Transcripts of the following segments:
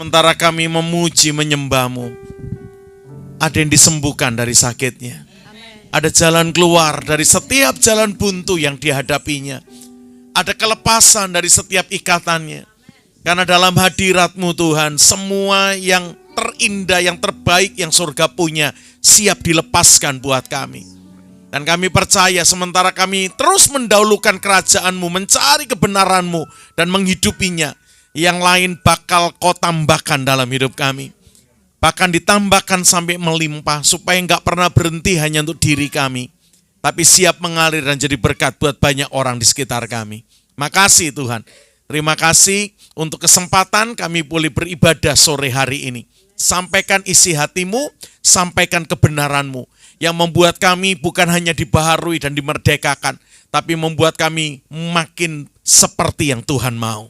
Sementara kami memuji menyembah-Mu, ada yang disembuhkan dari sakitnya. Ada jalan keluar dari setiap jalan buntu yang dihadapinya. Ada kelepasan dari setiap ikatannya. Karena dalam hadirat-Mu Tuhan, semua yang terindah, yang terbaik yang surga punya, siap dilepaskan buat kami. Dan kami percaya sementara kami terus mendahulukan kerajaan-Mu, mencari kebenaran-Mu, dan menghidupinya, yang lain bakal Kau tambahkan dalam hidup kami. Bahkan ditambahkan sampai melimpah, supaya enggak pernah berhenti hanya untuk diri kami, tapi siap mengalir dan jadi berkat buat banyak orang di sekitar kami. Makasih Tuhan. Terima kasih untuk kesempatan kami boleh beribadah sore hari ini. Sampaikan isi hati-Mu, sampaikan kebenaran-Mu, yang membuat kami bukan hanya dibaharui dan dimerdekakan, tapi membuat kami makin seperti yang Tuhan mau.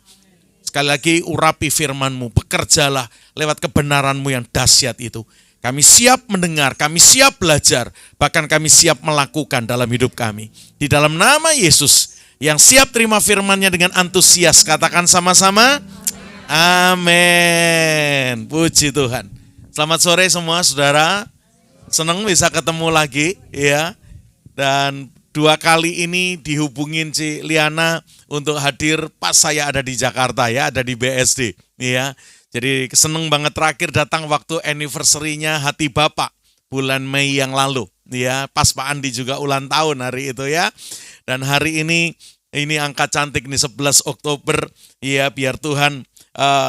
Sekali lagi urapi firman-Mu, bekerjalah lewat kebenaran-Mu yang dahsyat itu. Kami siap mendengar, kami siap belajar, bahkan kami siap melakukan dalam hidup kami. Di dalam nama Yesus, yang siap terima firman-Nya dengan antusias, katakan sama-sama, amin. Puji Tuhan. Selamat sore semua saudara, senang bisa ketemu lagi ya. Dan 2 kali ini dihubungin Ci Liana untuk hadir pas saya ada di Jakarta ya, ada di BSD ya. Jadi seneng banget terakhir datang waktu anniversary-nya Hati Bapak bulan Mei yang lalu ya. Pas Pak Andi juga ulang tahun hari itu ya. Dan hari ini angka cantik nih 11 Oktober ya, biar Tuhan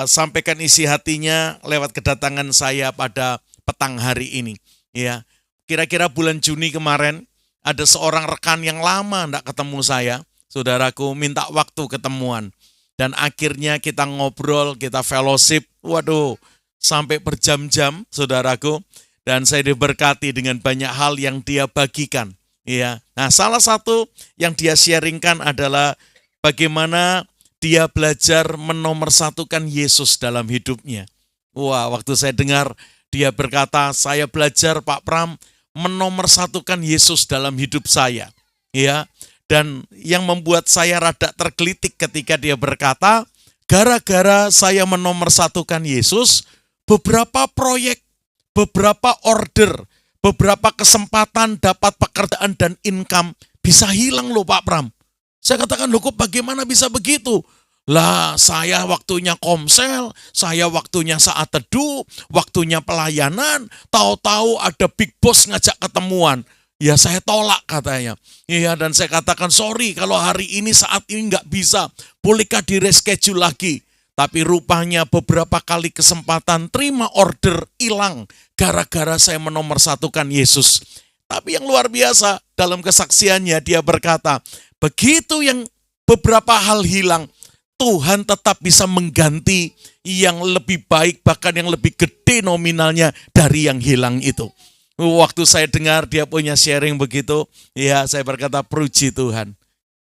sampaikan isi hatinya lewat kedatangan saya pada petang hari ini ya. Kira-kira bulan Juni kemarin ada seorang rekan yang lama enggak ketemu saya, saudaraku, minta waktu ketemuan. Dan akhirnya kita ngobrol, kita fellowship, waduh, sampai berjam-jam, saudaraku. Dan saya diberkati dengan banyak hal yang dia bagikan. Ya. Nah, salah satu yang dia sharingkan adalah bagaimana dia belajar menomorsatukan Yesus dalam hidupnya. Wah, waktu saya dengar dia berkata, saya belajar Pak Pram, menomorsatukan Yesus dalam hidup saya, ya. Dan yang membuat saya rada tergelitik ketika dia berkata, gara-gara saya menomorsatukan Yesus, beberapa proyek, beberapa order, beberapa kesempatan dapat pekerjaan dan income bisa hilang loh Pak Pram. Saya katakan, loh kok bagaimana bisa begitu? Lah saya waktunya komsel, saya waktunya saat teduh, waktunya pelayanan, tahu-tahu ada big boss ngajak ketemuan. Ya saya tolak katanya. Iya, dan saya katakan sorry kalau hari ini saat ini nggak bisa, bolehkah di reschedule lagi? Tapi rupanya beberapa kali kesempatan terima order hilang gara-gara saya menomorsatukan Yesus. Tapi yang luar biasa dalam kesaksiannya dia berkata, begitu yang beberapa hal hilang, Tuhan tetap bisa mengganti yang lebih baik, bahkan yang lebih gede nominalnya dari yang hilang itu. Waktu saya dengar dia punya sharing begitu, ya saya berkata puji Tuhan.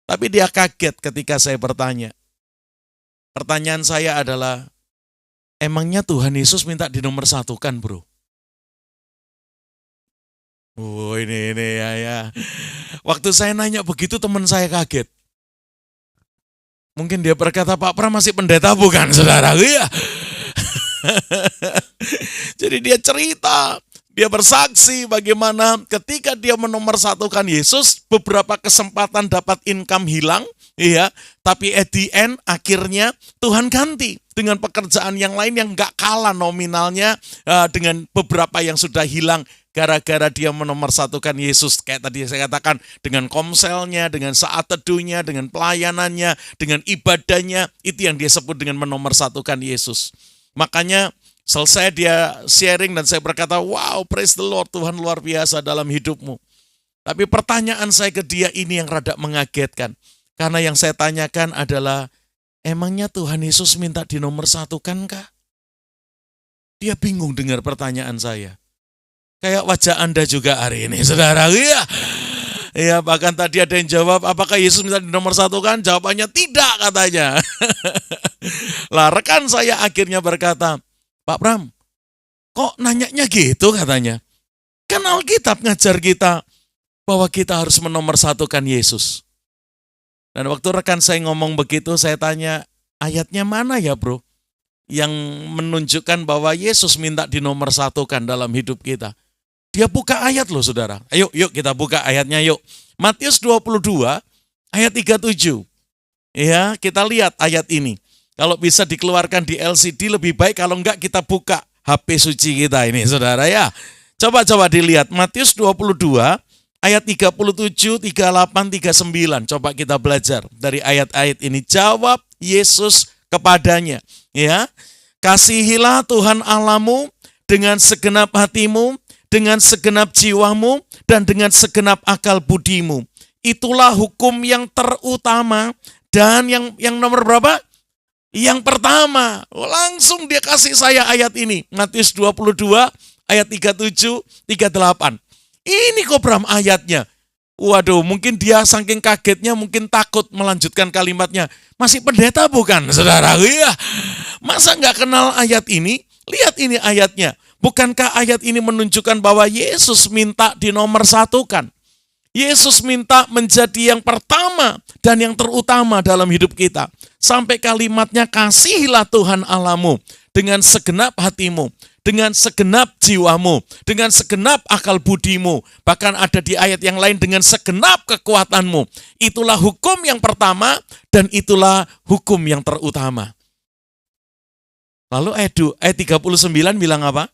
Tapi dia kaget ketika saya bertanya. Pertanyaan saya adalah, emangnya Tuhan Yesus minta dinomorsatukan bro? Oh ini ya. Waktu saya nanya begitu teman saya kaget. Mungkin dia berkata, Pak Pram masih pendeta bukan saudara? Iya. Jadi dia cerita, dia bersaksi bagaimana ketika dia menomorsatukan Yesus, beberapa kesempatan dapat income hilang, iya. Tapi at the end akhirnya Tuhan ganti dengan pekerjaan yang lain yang gak kalah nominalnya dengan beberapa yang sudah hilang. Gara-gara dia menomorsatukan Yesus, kayak tadi saya katakan, dengan komselnya, dengan saat teduhnya, dengan pelayanannya, dengan ibadahnya, itu yang dia sebut dengan menomorsatukan Yesus. Makanya selesai dia sharing dan saya berkata, wow praise the Lord, Tuhan luar biasa dalam hidupmu. Tapi pertanyaan saya ke dia ini yang rada mengagetkan. Karena yang saya tanyakan adalah, emangnya Tuhan Yesus minta dinomorsatukan kah? Dia bingung dengar pertanyaan saya. Kayak wajah Anda juga hari ini, saudara. Iya. Ya, bahkan tadi ada yang jawab, apakah Yesus minta dinomorsatukan? Jawabannya tidak katanya. Lah, rekan saya akhirnya berkata, Pak Pram, kok nanyanya gitu katanya? Kan Alkitab ngajar kita bahwa kita harus menomorsatukan Yesus. Dan waktu rekan saya ngomong begitu, saya tanya, ayatnya mana ya bro? yang menunjukkan bahwa Yesus minta dinomorsatukan dalam hidup kita. Dia buka ayat loh saudara. Ayo yuk kita buka ayatnya yuk. Matius 22 ayat 37. Ya, kita lihat ayat ini. Kalau bisa dikeluarkan di LCD lebih baik, kalau enggak kita buka HP suci kita ini saudara ya. Coba dilihat Matius 22 ayat 37, 38, 39. Coba kita belajar dari ayat-ayat ini. Jawab Yesus kepadanya, ya. Kasihilah Tuhan Allahmu dengan segenap hatimu, dengan segenap jiwamu, dan dengan segenap akal budimu. Itulah hukum yang terutama dan yang nomor berapa? Yang pertama. Langsung dia kasih saya ayat ini. Matius 22 ayat 37, 38. Ini kok Bram ayatnya. Waduh, mungkin dia saking kagetnya mungkin takut melanjutkan kalimatnya. Masih pendeta bukan, saudara? Iya. Masa nggak kenal ayat ini? Lihat ini ayatnya. Bukankah ayat ini menunjukkan bahwa Yesus minta dinomorsatukan? Yesus minta menjadi yang pertama dan yang terutama dalam hidup kita. Sampai kalimatnya, kasihilah Tuhan Allahmu dengan segenap hatimu, dengan segenap jiwamu, dengan segenap akal budimu. Bahkan ada di ayat yang lain, dengan segenap kekuatanmu. Itulah hukum yang pertama dan itulah hukum yang terutama. Lalu ayat 39 bilang apa?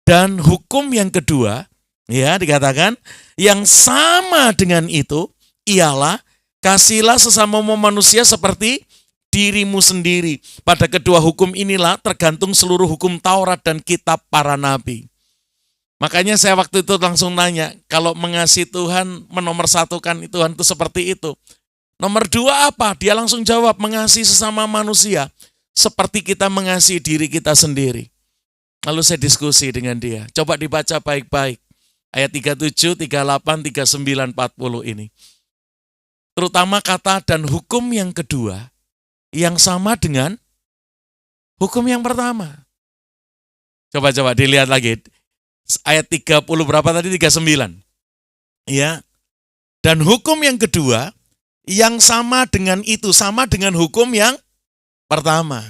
Dan hukum yang kedua, ya dikatakan, yang sama dengan itu ialah kasihlah sesama manusia seperti dirimu sendiri. Pada kedua hukum inilah tergantung seluruh hukum Taurat dan kitab para nabi. Makanya saya waktu itu langsung nanya, kalau mengasihi Tuhan, menomorsatukan Tuhan itu seperti itu. Nomor dua apa? Dia langsung jawab, mengasihi sesama manusia seperti kita mengasihi diri kita sendiri. Lalu saya diskusi dengan dia. Coba dibaca baik-baik. Ayat 37, 38, 39, 40 ini. Terutama kata dan hukum yang kedua yang sama dengan hukum yang pertama. Coba dilihat lagi. Ayat 30 berapa tadi? 39. Ya. Dan hukum yang kedua yang sama dengan itu, sama dengan hukum yang pertama.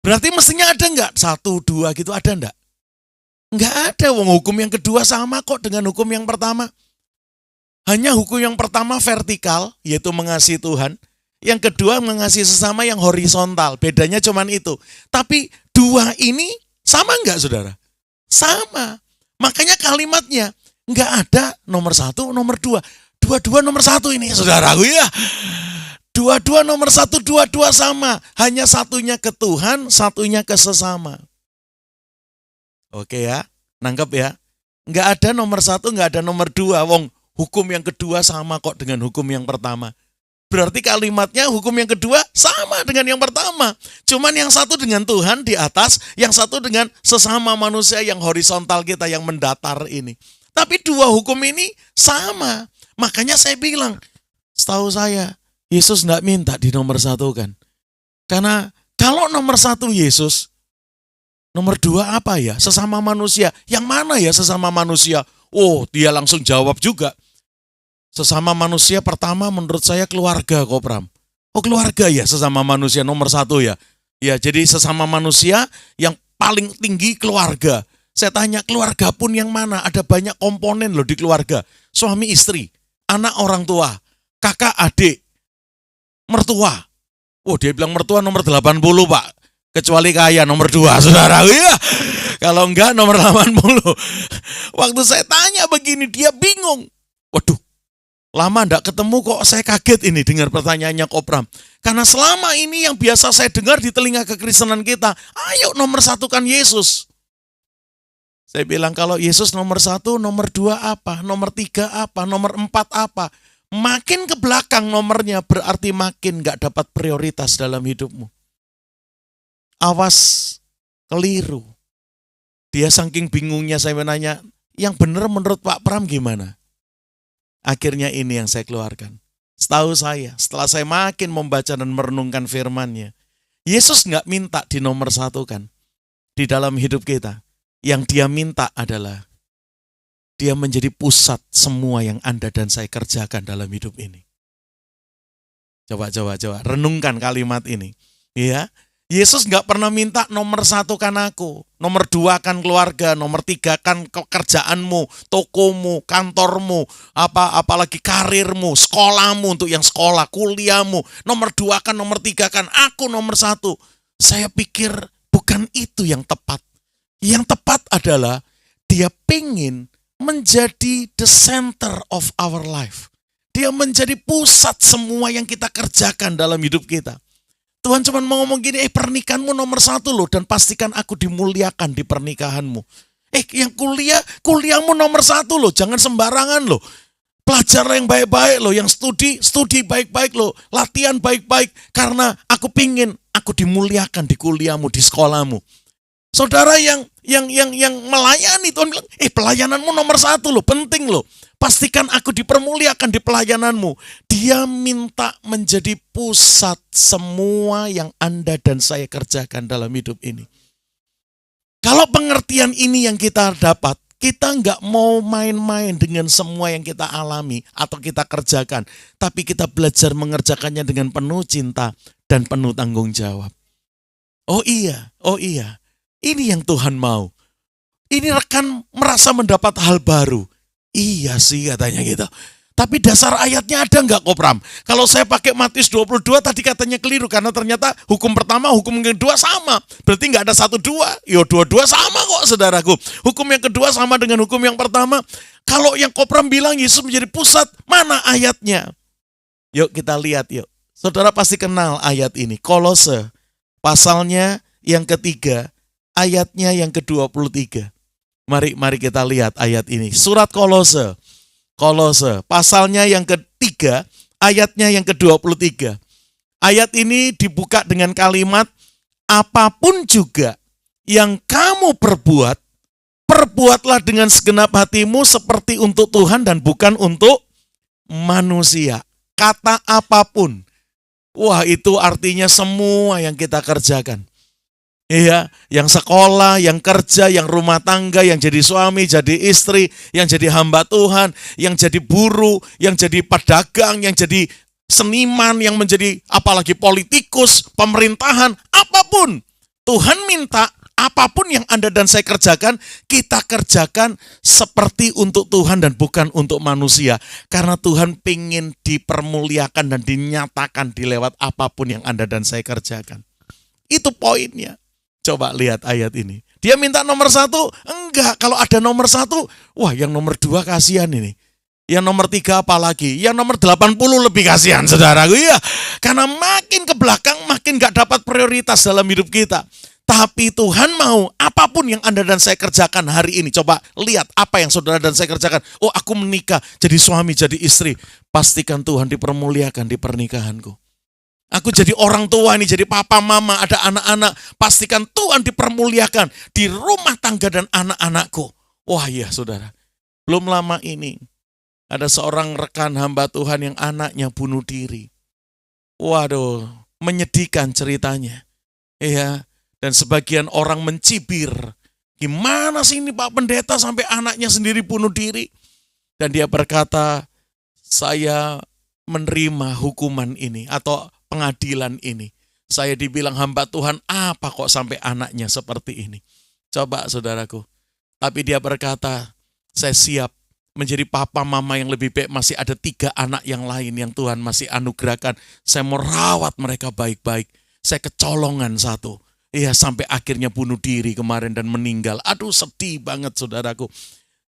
Berarti mestinya ada enggak? 1, 2 gitu ada enggak? Enggak ada, hukum yang kedua sama kok dengan hukum yang pertama. Hanya hukum yang pertama vertikal, yaitu mengasihi Tuhan. Yang kedua mengasihi sesama yang horizontal. Bedanya cuman itu. Tapi dua ini sama enggak saudara? Sama. Makanya kalimatnya enggak ada nomor 1, nomor 2. Dua-dua nomor 1 ini saudaraku ya. Dua-dua nomor 1, dua-dua sama. Hanya satunya ke Tuhan, satunya ke sesama. Oke ya, nangkep ya. Enggak ada nomor 1, enggak ada nomor 2. Wong, hukum yang kedua sama kok dengan hukum yang pertama. Berarti kalimatnya hukum yang kedua sama dengan yang pertama. Cuman yang satu dengan Tuhan di atas, yang satu dengan sesama manusia yang horizontal kita, yang mendatar ini. Tapi dua hukum ini sama. Makanya saya bilang, setahu saya, Yesus enggak minta dinomorsatukan. Karena kalau nomor 1 Yesus, nomor 2 apa ya? Sesama manusia. Yang mana ya sesama manusia? Oh, dia langsung jawab juga. Sesama manusia pertama menurut saya keluarga kok Pram. Oh keluarga ya sesama manusia nomor 1 ya. Ya jadi sesama manusia yang paling tinggi keluarga. Saya tanya keluarga pun yang mana? Ada banyak komponen loh di keluarga. Suami istri, anak orang tua, kakak adik, mertua. Oh dia bilang mertua nomor 80 Pak. Kecuali kaya nomor 2 saudara. Ya. Kalau enggak nomor 80. Waktu saya tanya begini dia bingung. Waduh. Lama enggak ketemu kok saya kaget ini dengar pertanyaannya Kopram. Karena selama ini yang biasa saya dengar di telinga kekristenan kita, ayo nomor 1 kan Yesus. Saya bilang kalau Yesus nomor 1, nomor 2 apa? Nomor 3 apa? Nomor 4 apa? Makin ke belakang nomornya berarti makin enggak dapat prioritas dalam hidupmu. Awas keliru. Dia saking bingungnya saya menanya, yang benar menurut Pak Pram gimana? Akhirnya ini yang saya keluarkan. Setahu saya, setelah saya makin membaca dan merenungkan firman-Nya, Yesus nggak minta dinomorsatukan di dalam hidup kita. Yang dia minta adalah dia menjadi pusat semua yang Anda dan saya kerjakan dalam hidup ini. Coba renungkan kalimat ini. Ya, Yesus nggak pernah minta nomor 1 kan aku, nomor 2 kan keluarga, nomor 3 kan pekerjaanmu, tokomu, kantormu, apalagi karirmu, sekolahmu untuk yang sekolah, kuliahmu. Nomor 2 kan, nomor 3 kan, aku nomor 1. Saya pikir bukan itu yang tepat. Yang tepat adalah dia pengen menjadi the center of our life. Dia menjadi pusat semua yang kita kerjakan dalam hidup kita. Tuhan cuma mau ngomong gini, pernikahanmu nomor 1 loh, dan pastikan aku dimuliakan di pernikahanmu. Yang kuliahmu nomor 1 loh, jangan sembarangan loh. Pelajar yang baik-baik loh, yang studi baik-baik loh, latihan baik-baik, karena aku pingin aku dimuliakan di kuliahmu, di sekolahmu. Saudara yang melayani, Tuhan bilang, pelayananmu nomor 1 loh, penting loh. Pastikan aku dipermuliakan di pelayananmu. Dia minta menjadi pusat semua yang Anda dan saya kerjakan dalam hidup ini. Kalau pengertian ini yang kita dapat, kita nggak mau main-main dengan semua yang kita alami atau kita kerjakan. Tapi kita belajar mengerjakannya dengan penuh cinta dan penuh tanggung jawab. Oh iya. Ini yang Tuhan mau. Ini rekan merasa mendapat hal baru. Iya sih katanya gitu. Tapi dasar ayatnya ada nggak Kopram? Kalau saya pakai Matius 22 tadi katanya keliru. Karena ternyata hukum pertama, hukum yang kedua sama. Berarti nggak ada 1-2. Yo 2-2 sama kok saudaraku. Hukum yang kedua sama dengan hukum yang pertama. Kalau yang Kopram bilang Yesus menjadi pusat, mana ayatnya? Yuk kita lihat yuk. Saudara pasti kenal ayat ini. Kolose pasalnya yang ketiga, ayatnya yang ke-23. Mari kita lihat ayat ini. Surat Kolose pasalnya yang ketiga, ayatnya yang ke-23. Ayat ini dibuka dengan kalimat, apapun juga yang kamu perbuatlah dengan segenap hatimu seperti untuk Tuhan dan bukan untuk manusia. Kata apapun. Wah, itu artinya semua yang kita kerjakan. Iya, yang sekolah, yang kerja, yang rumah tangga, yang jadi suami, jadi istri, yang jadi hamba Tuhan, yang jadi buruh, yang jadi pedagang, yang jadi seniman, yang menjadi apalagi politikus, pemerintahan, apapun. Tuhan minta apapun yang Anda dan saya kerjakan, kita kerjakan seperti untuk Tuhan dan bukan untuk manusia. Karena Tuhan ingin dipermuliakan dan dinyatakan di lewat apapun yang Anda dan saya kerjakan. Itu poinnya. Coba lihat ayat ini. Dia minta nomor 1? Enggak. Kalau ada nomor 1, wah yang nomor 2 kasihan ini. Yang nomor 3 apalagi. Yang nomor 80 lebih kasihan saudaraku. Iya. Karena makin ke belakang makin gak dapat prioritas dalam hidup kita. Tapi Tuhan mau apapun yang Anda dan saya kerjakan hari ini. Coba lihat apa yang saudara dan saya kerjakan. Oh aku menikah, jadi suami, jadi istri. Pastikan Tuhan dipermuliakan di pernikahanku. Aku jadi orang tua ini, jadi papa mama, ada anak-anak. Pastikan Tuhan dipermuliakan di rumah tangga dan anak-anakku. Wah iya saudara, belum lama ini ada seorang rekan hamba Tuhan yang anaknya bunuh diri. Waduh, menyedihkan ceritanya. Iya, dan sebagian orang mencibir. Gimana sih ini Pak Pendeta sampai anaknya sendiri bunuh diri? Dan dia berkata, saya menerima hukuman ini atau pengadilan ini. Saya dibilang hamba Tuhan, apa kok sampai anaknya seperti ini? Coba saudaraku. Tapi dia berkata, saya siap menjadi papa mama yang lebih baik. Masih ada 3 anak yang lain yang Tuhan masih anugerahkan. Saya mau rawat mereka baik-baik. Saya kecolongan 1. Iya, sampai akhirnya bunuh diri kemarin dan meninggal. Aduh sedih banget saudaraku.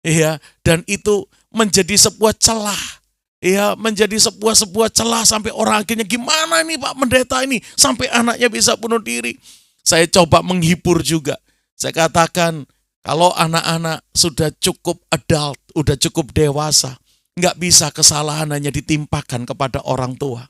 Iya, dan itu menjadi sebuah celah. Ya, menjadi sebuah celah sampai orang akhirnya gimana nih Pak Pendeta ini sampai anaknya bisa bunuh diri. Saya coba menghibur juga. Saya katakan kalau anak-anak sudah cukup adult, udah cukup dewasa, nggak bisa kesalahan hanya ditimpakan kepada orang tua.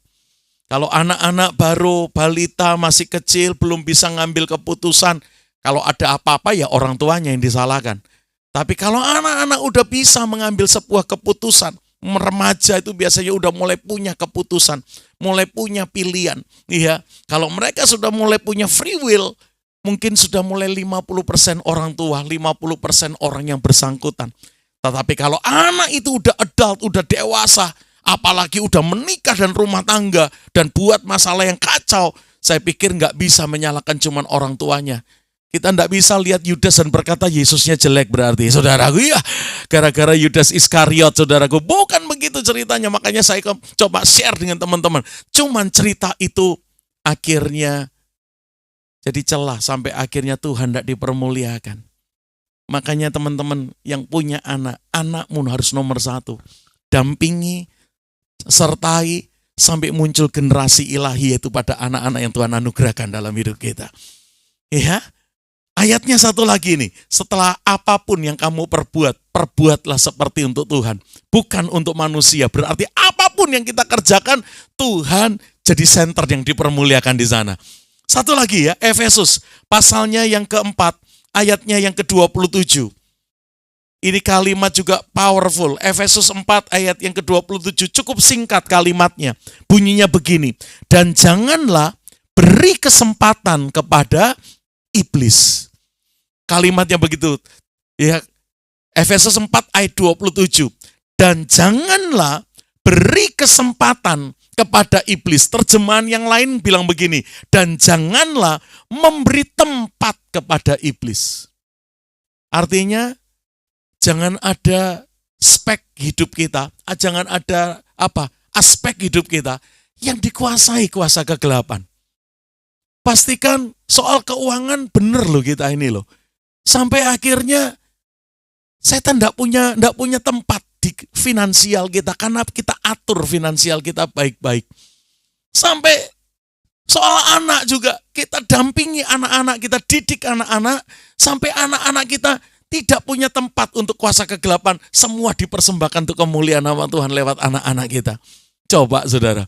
Kalau anak-anak baru balita masih kecil belum bisa ngambil keputusan, kalau ada apa-apa ya orang tuanya yang disalahkan. Tapi kalau anak-anak udah bisa mengambil sebuah keputusan, remaja itu biasanya udah mulai punya keputusan, mulai punya pilihan. Iya, kalau mereka sudah mulai punya free will, mungkin sudah mulai 50% orang tua, 50% orang yang bersangkutan. Tetapi kalau anak itu udah adult, udah dewasa, apalagi udah menikah dan rumah tangga dan buat masalah yang kacau, Saya pikir nggak bisa menyalahkan cuman orang tuanya. Kita nggak bisa lihat Yudas dan berkata Yesusnya jelek berarti. Saudaraku, ya gara-gara Yudas Iskariot, saudaraku. Bukan begitu ceritanya. Makanya saya coba share dengan teman-teman. Cuman cerita itu akhirnya jadi celah sampai akhirnya Tuhan tidak dipermuliakan. Makanya teman-teman yang punya anak, anakmu harus nomor satu. Dampingi, sertai, sampai muncul generasi ilahi yaitu pada anak-anak yang Tuhan anugerahkan dalam hidup kita. Ya, ayatnya satu lagi nih. Setelah apapun yang kamu perbuat, perbuatlah seperti untuk Tuhan. Bukan untuk manusia. Berarti apapun yang kita kerjakan, Tuhan jadi center yang dipermuliakan di sana. Satu lagi ya, Efesus pasalnya yang keempat, ayatnya yang ke-27. Ini kalimat juga powerful. Efesus 4 ayat yang ke-27. Cukup singkat kalimatnya. Bunyinya begini. Dan janganlah beri kesempatan kepada iblis. Kalimatnya begitu. Ya, Efesus 4 ayat 27. Dan janganlah beri kesempatan kepada iblis. Terjemahan yang lain bilang begini. Dan janganlah memberi tempat kepada iblis. Artinya, jangan ada spek hidup kita, jangan ada aspek hidup kita yang dikuasai kuasa kegelapan. Pastikan soal keuangan benar loh kita ini loh. Sampai akhirnya setan tidak punya tempat di finansial kita karena kita atur finansial kita baik-baik. Sampai soal anak juga kita dampingi anak-anak, kita didik anak-anak sampai anak-anak kita tidak punya tempat untuk kuasa kegelapan. Semua dipersembahkan untuk kemuliaan nama Tuhan lewat anak-anak kita. Coba saudara,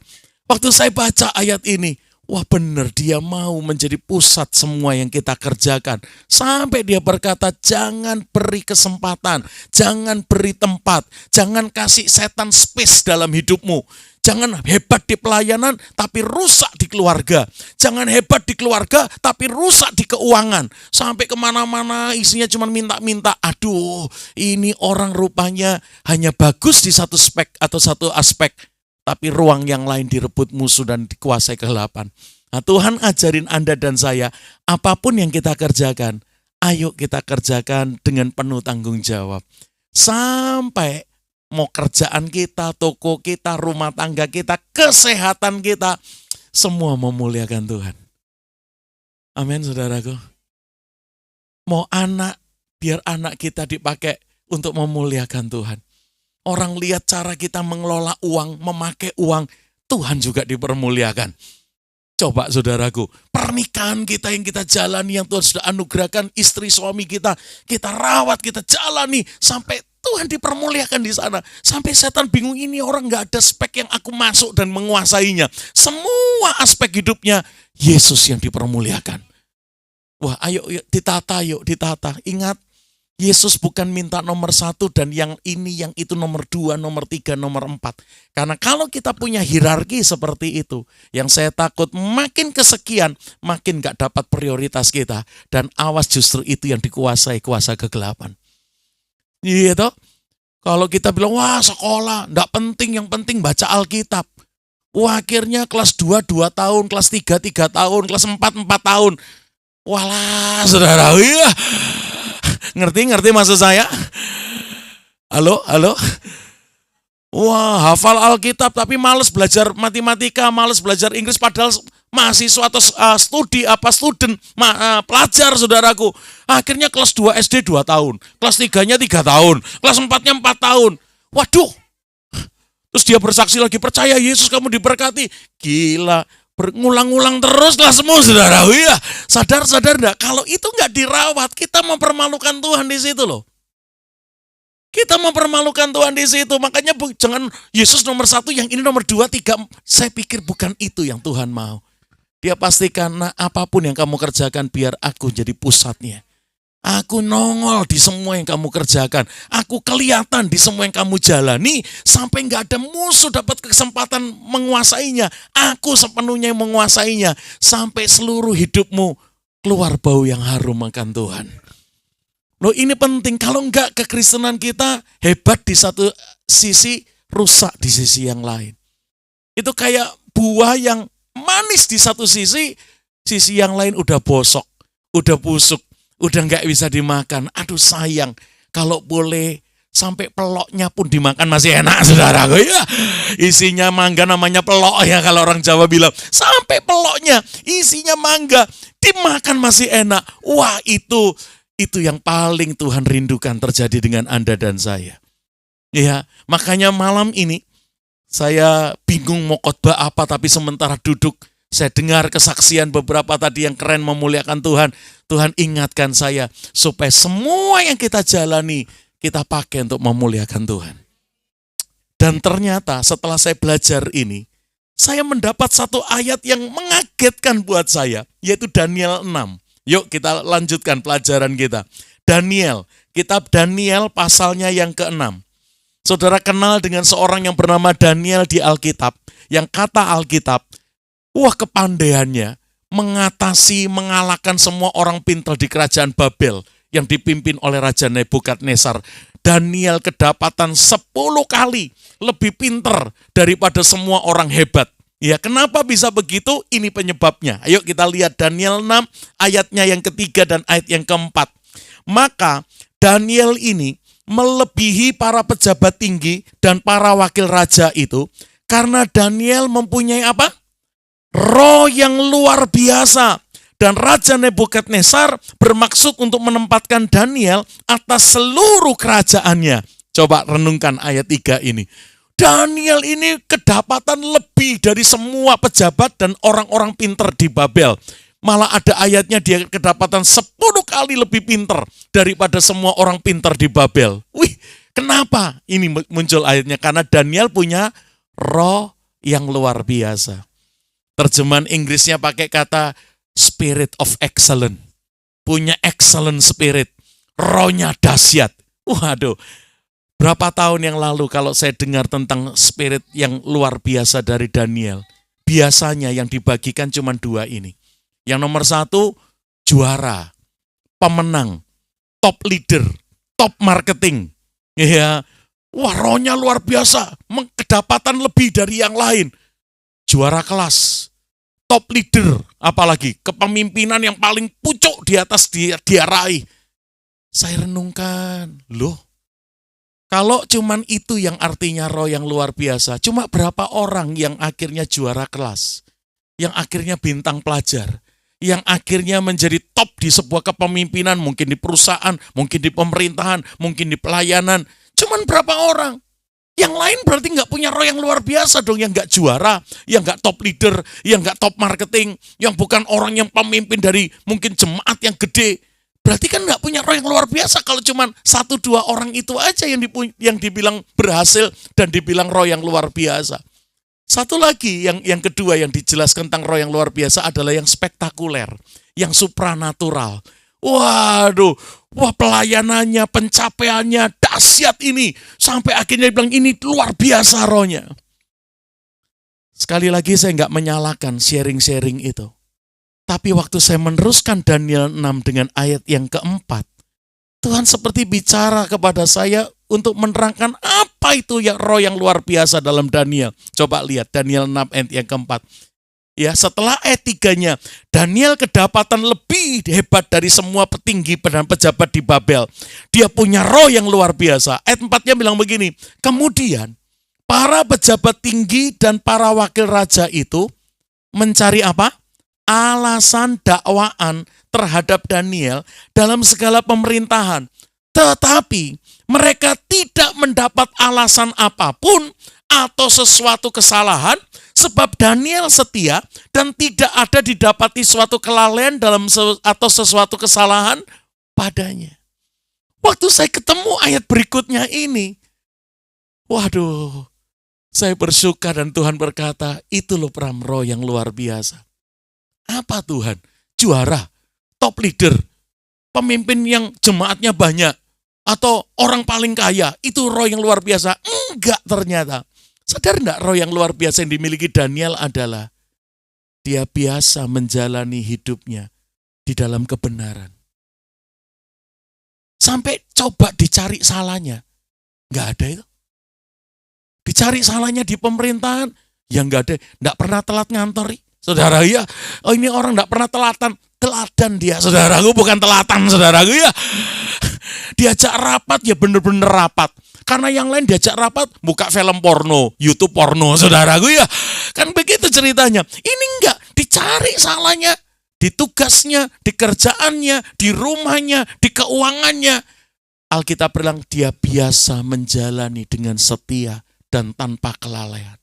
waktu saya baca ayat ini, wah benar dia mau menjadi pusat semua yang kita kerjakan. Sampai dia berkata jangan beri kesempatan, jangan beri tempat, jangan kasih setan space dalam hidupmu. Jangan hebat di pelayanan tapi rusak di keluarga. Jangan hebat di keluarga tapi rusak di keuangan. Sampai kemana-mana isinya cuma minta-minta. Aduh, ini orang rupanya hanya bagus di satu spek atau satu aspek. Tapi ruang yang lain direbut musuh dan dikuasai kegelapan. Nah, Tuhan ajarin Anda dan saya, apapun yang kita kerjakan, ayo kita kerjakan dengan penuh tanggung jawab. Sampai mau kerjaan kita, toko kita, rumah tangga kita, kesehatan kita, semua memuliakan Tuhan. Amin, saudaraku. Mau anak, biar anak kita dipakai untuk memuliakan Tuhan. Orang lihat cara kita mengelola uang, memakai uang, Tuhan juga dipermuliakan. Coba saudaraku, pernikahan kita yang kita jalani, yang Tuhan sudah anugerahkan, istri suami kita rawat, kita jalani, sampai Tuhan dipermuliakan di sana. Sampai setan bingung, ini orang gak ada spek yang aku masuk dan menguasainya. Semua aspek hidupnya, Yesus yang dipermuliakan. Wah ayo ditata, yuk ditata. Ingat, Yesus bukan minta nomor 1 dan yang ini, yang itu nomor 2, nomor 3, nomor 4. Karena kalau kita punya hierarki seperti itu, yang saya takut makin kesekian, makin gak dapat prioritas kita. Dan awas justru itu yang dikuasai kuasa kegelapan. Iya toh? Kalau kita bilang, wah sekolah, gak penting, yang penting baca Alkitab. Wah akhirnya kelas 2, 2 tahun, kelas 3, 3 tahun, kelas 4, 4 tahun. Walah saudara, iya. Ngerti maksud saya? Halo? Wah, hafal Alkitab tapi males belajar matematika, males belajar Inggris padahal mahasiswa atau student, pelajar saudaraku. Akhirnya kelas 2 SD 2 tahun, kelas 3-nya 3 tahun, kelas 4-nya 4 tahun. Waduh. Terus dia bersaksi lagi, percaya Yesus kamu diberkati. Gila. Berulang-ulang terus lah semua saudara. Ya, sadar enggak? Kalau itu enggak dirawat, kita mempermalukan Tuhan di situ loh. Kita mempermalukan Tuhan di situ. Makanya jangan Yesus nomor 1, yang ini nomor 2, 3. Saya pikir bukan itu yang Tuhan mau. Dia pastikan, nah apapun yang kamu kerjakan biar aku jadi pusatnya. Aku nongol di semua yang kamu kerjakan. Aku kelihatan di semua yang kamu jalani. Sampai gak ada musuh dapat kesempatan menguasainya. Aku sepenuhnya yang menguasainya. Sampai seluruh hidupmu keluar bau yang harum akan Tuhan. Loh ini penting. Kalau enggak, kekristenan kita hebat di satu sisi, rusak di sisi yang lain. Itu kayak buah yang manis di satu sisi yang lain udah bosok, udah busuk, udah nggak bisa dimakan. Aduh sayang, kalau boleh sampai peloknya pun dimakan masih enak, saudaraku ya. Isinya mangga namanya pelok ya kalau orang Jawa bilang. Sampai peloknya isinya mangga dimakan masih enak. Wah, itu yang paling Tuhan rindukan terjadi dengan Anda dan saya. Ya, makanya malam ini saya bingung mau khotbah apa, tapi sementara duduk saya dengar kesaksian beberapa tadi yang keren memuliakan Tuhan. Tuhan ingatkan saya supaya semua yang kita jalani kita pakai untuk memuliakan Tuhan. Dan ternyata setelah saya belajar ini, saya mendapat satu ayat yang mengagetkan buat saya, yaitu Daniel 6. Yuk kita lanjutkan pelajaran kita. Daniel, kitab Daniel pasalnya yang ke-6. Saudara kenal dengan seorang yang bernama Daniel di Alkitab, yang kata Alkitab, wah kepandaiannya mengatasi, mengalahkan semua orang pintar di kerajaan Babel yang dipimpin oleh Raja Nebukadnezar. Daniel kedapatan 10 kali lebih pintar daripada semua orang hebat. Ya, kenapa bisa begitu? Ini penyebabnya. Ayo kita lihat Daniel 6 ayatnya yang ketiga dan ayat yang keempat. Maka Daniel ini melebihi para pejabat tinggi dan para wakil raja itu karena Daniel mempunyai apa? Roh yang luar biasa. Dan Raja Nebukadnezar bermaksud untuk menempatkan Daniel atas seluruh kerajaannya. Coba renungkan ayat 3 ini. Daniel ini kedapatan lebih dari semua pejabat dan orang-orang pintar di Babel. Malah ada ayatnya dia kedapatan 10 kali lebih pintar daripada semua orang pintar di Babel. Wih, kenapa? Ini muncul ayatnya karena Daniel punya roh yang luar biasa. Terjemahan Inggrisnya pakai kata spirit of excellence. Punya excellent spirit. Rohnya dahsyat. Waduh, berapa tahun yang lalu kalau saya dengar tentang spirit yang luar biasa dari Daniel, biasanya yang dibagikan cuma 2 ini. Yang nomor 1, juara, pemenang, top leader, top marketing. Ya, wah rohnya luar biasa, kedapatan lebih dari yang lain. Juara kelas, top leader, apalagi kepemimpinan yang paling pucuk di atas dia raih. Saya renungkan, loh, kalau cuman itu yang artinya roh yang luar biasa, cuma berapa orang yang akhirnya juara kelas, yang akhirnya bintang pelajar, yang akhirnya menjadi top di sebuah kepemimpinan, mungkin di perusahaan, mungkin di pemerintahan, mungkin di pelayanan. Cuman berapa orang? Yang lain berarti nggak punya roh yang luar biasa dong, yang nggak juara, yang nggak top leader, yang nggak top marketing, yang bukan orang yang pemimpin dari mungkin jemaat yang gede. Berarti kan nggak punya roh yang luar biasa kalau cuman 1-2 orang itu aja yang dibilang berhasil dan dibilang roh yang luar biasa. Satu lagi yang kedua yang dijelaskan tentang roh yang luar biasa adalah yang spektakuler, yang supranatural. Waduh, wah pelayanannya, pencapaiannya dahsyat ini. Sampai akhirnya dibilang ini luar biasa rohnya. Sekali lagi saya nggak menyalahkan sharing-sharing itu. Tapi waktu saya meneruskan Daniel 6 dengan ayat yang keempat, Tuhan seperti bicara kepada saya untuk menerangkan apa itu yang roh yang luar biasa dalam Daniel. Coba lihat Daniel 6 ayat yang keempat. Ya, setelah ayat 3-nya, Daniel kedapatan lebih hebat dari semua petinggi dan pejabat di Babel. Dia punya roh yang luar biasa. Ayat 4-nya bilang begini, kemudian para pejabat tinggi dan para wakil raja itu mencari apa? Alasan dakwaan terhadap Daniel dalam segala pemerintahan. Tetapi mereka tidak mendapat alasan apapun atau sesuatu kesalahan sebab Daniel setia dan tidak ada didapati suatu kelalaian atau sesuatu kesalahan padanya. Waktu saya ketemu ayat berikutnya ini, waduh, saya bersyukur dan Tuhan berkata, itu loh roh yang luar biasa. Apa Tuhan? Juara, top leader, pemimpin yang jemaatnya banyak, atau orang paling kaya, itu roh yang luar biasa. Enggak ternyata. Sadar enggak roh yang luar biasa yang dimiliki Daniel adalah dia biasa menjalani hidupnya di dalam kebenaran. Sampai coba dicari salahnya. Enggak ada itu. Dicari salahnya di pemerintahan, ya enggak ada. Enggak pernah telat ngantor. Saudara ya, oh ini orang enggak pernah teladan dia, saudaraku, bukan telatan, saudaraku ya. Diajak rapat ya bener-bener rapat. Karena yang lain diajak rapat buka film porno, YouTube porno, saudaraku ya. Kan begitu ceritanya. Ini enggak, dicari salahnya di tugasnya, di kerjaannya, di rumahnya, di keuangannya. Alkitab bilang dia biasa menjalani dengan setia dan tanpa kelalaian.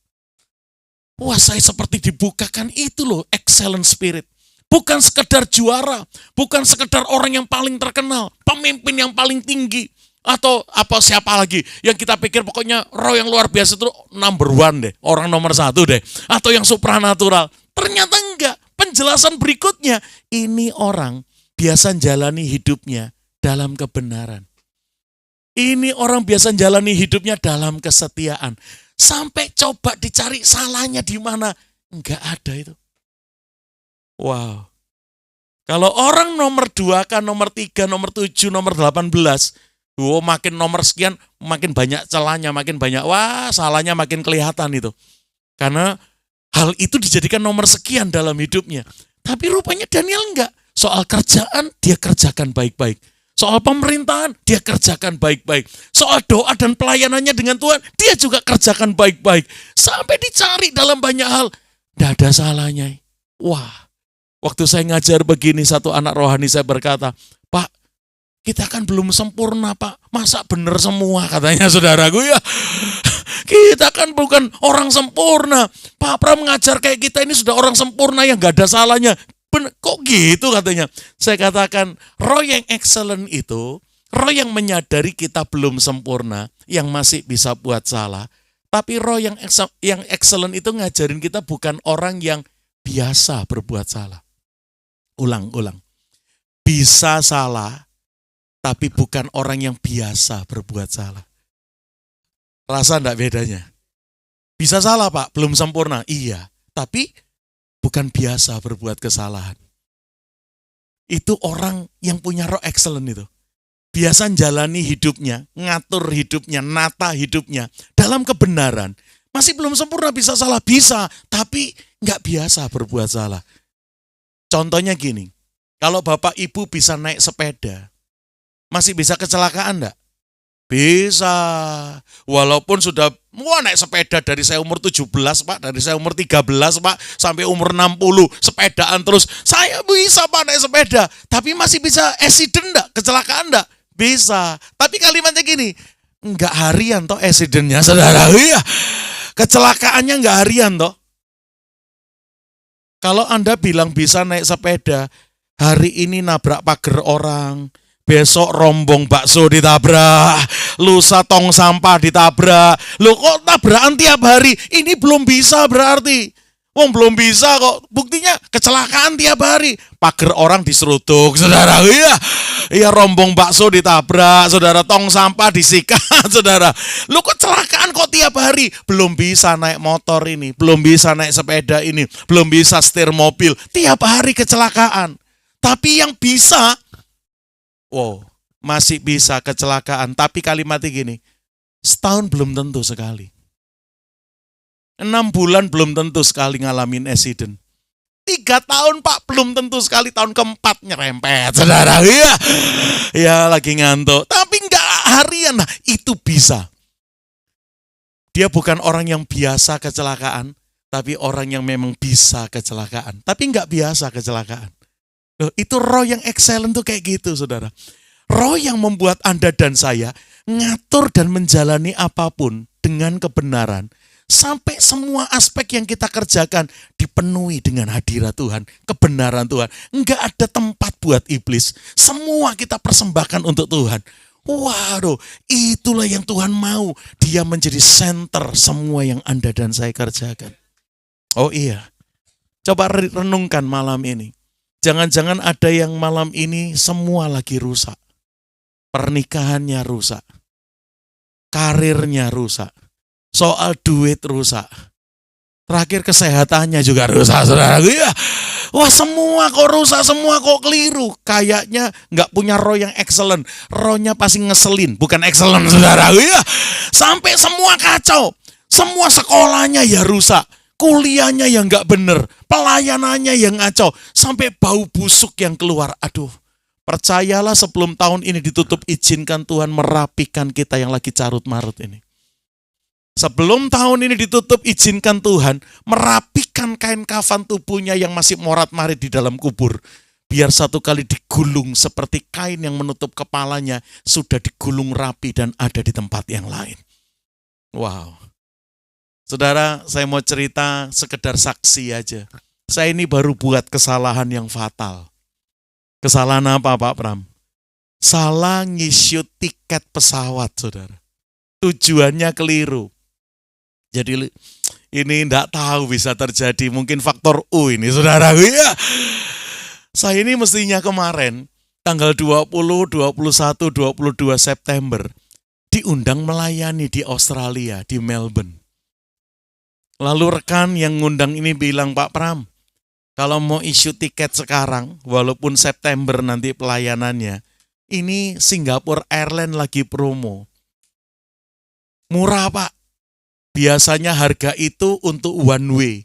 Wah, saya seperti dibukakan itu loh, excellent spirit. Bukan sekedar juara, bukan sekedar orang yang paling terkenal, pemimpin yang paling tinggi, atau apa siapa lagi yang kita pikir pokoknya roh yang luar biasa itu number one deh, orang nomor satu deh, atau yang supranatural. Ternyata enggak. Penjelasan berikutnya, ini orang biasa jalani hidupnya dalam kebenaran. Ini orang biasa jalani hidupnya dalam kesetiaan. Sampai coba dicari salahnya di mana, enggak ada itu. Wow. Kalau orang nomor 2 kan, nomor 3, nomor 7, nomor 18, makin nomor sekian, makin banyak celahnya, makin banyak, salahnya makin kelihatan itu. Karena hal itu dijadikan nomor sekian dalam hidupnya. Tapi rupanya Daniel enggak. Soal kerjaan, dia kerjakan baik-baik. Soal pemerintahan, dia kerjakan baik-baik. Soal doa dan pelayanannya dengan Tuhan, dia juga kerjakan baik-baik. Sampai dicari dalam banyak hal, enggak ada salahnya. Wah, waktu saya ngajar begini, satu anak rohani saya berkata, Pak, kita kan belum sempurna, Pak. Masa benar semua, katanya saudaraku ya. Kita kan bukan orang sempurna. Pak Pram mengajar kayak kita ini sudah orang sempurna yang gak ada salahnya. Kok gitu katanya? Saya katakan, roh yang excellent itu, roh yang menyadari kita belum sempurna, yang masih bisa buat salah. Tapi roh yang excellent itu ngajarin kita bukan orang yang biasa berbuat salah. Ulang. Bisa salah, tapi bukan orang yang biasa berbuat salah. Rasa enggak bedanya? Bisa salah, Pak, belum sempurna. Iya, tapi bukan biasa berbuat kesalahan. Itu orang yang punya roh excellent itu. Biasa jalani hidupnya, ngatur hidupnya, nata hidupnya dalam kebenaran. Masih belum sempurna, bisa salah, bisa, tapi enggak biasa berbuat salah. Contohnya gini, kalau Bapak Ibu bisa naik sepeda, masih bisa kecelakaan enggak? Bisa. Walaupun sudah naik sepeda dari saya umur 17, Pak, dari saya umur 13, Pak, sampai umur 60, sepedaan terus. Saya bisa, Pak, naik sepeda. Tapi masih bisa accident enggak? Kecelakaan enggak? Bisa. Tapi kalimatnya gini, enggak harian toh accidentnya, saudara. Iya. Kecelakaannya enggak harian toh. Kalau Anda bilang bisa naik sepeda, hari ini nabrak pagar orang, besok rombong bakso ditabrak, lusa tong sampah ditabrak. Loh kok tabrakan tiap hari? Ini belum bisa berarti. Wong belum bisa kok. Buktinya kecelakaan tiap hari. Pagar orang diseruduk, saudara. Iya rombong bakso ditabrak, saudara, tong sampah disikat, saudara. Loh kok kecelakaan kok tiap hari? Belum bisa naik motor ini, belum bisa naik sepeda ini, belum bisa setir mobil. Tiap hari kecelakaan. Tapi yang bisa, masih bisa kecelakaan. Tapi kalimatnya gini, setahun belum tentu sekali. 6 bulan belum tentu sekali ngalamin accident. 3 tahun, Pak, belum tentu sekali. Tahun keempat nyerempet, saudara. Ya lagi ngantuk. Tapi enggak harian. Nah, itu bisa. Dia bukan orang yang biasa kecelakaan, tapi orang yang memang bisa kecelakaan. Tapi enggak biasa kecelakaan. Itu roh yang excellent tuh kayak gitu, saudara. Roh yang membuat Anda dan saya ngatur dan menjalani apapun dengan kebenaran. Sampai semua aspek yang kita kerjakan dipenuhi dengan hadirat Tuhan, kebenaran Tuhan. Enggak ada tempat buat iblis. Semua kita persembahkan untuk Tuhan. Waduh, itulah yang Tuhan mau. Dia menjadi center semua yang Anda dan saya kerjakan. Oh iya, coba renungkan malam ini. Jangan-jangan ada yang malam ini semua lagi rusak. Pernikahannya rusak. Karirnya rusak. Soal duit rusak. Terakhir kesehatannya juga rusak, saudara. Ya. Wah, semua kok rusak, semua kok keliru. Kayaknya nggak punya roh yang excellent. Rohnya pasti ngeselin, bukan excellent, saudara. Ya. Sampai semua kacau. Semua sekolahnya ya rusak. kuliahnya yang nggak bener, pelayanannya yang ngaco, sampai bau busuk yang keluar. Aduh, percayalah sebelum tahun ini ditutup, izinkan Tuhan merapikan kita yang lagi carut-marut ini. Sebelum tahun ini ditutup, izinkan Tuhan merapikan kain kafan tubuhnya yang masih morat-marit di dalam kubur. Biar satu kali digulung seperti kain yang menutup kepalanya, sudah digulung rapi dan ada di tempat yang lain. Wow. Saudara, saya mau cerita sekedar saksi aja. Saya ini baru buat kesalahan yang fatal. Kesalahan apa Pak Pram? Salah ngisyu tiket pesawat, saudara. Tujuannya keliru. Jadi ini enggak tahu bisa terjadi, mungkin faktor U ini saudara. Ya. Saya ini mestinya kemarin tanggal 20, 21, 22 September diundang melayani di Australia, di Melbourne. Lalu rekan yang ngundang ini bilang, Pak Pram, kalau mau issue tiket sekarang, walaupun September nanti pelayanannya, ini Singapore Airlines lagi promo. Murah Pak. Biasanya harga itu untuk one way.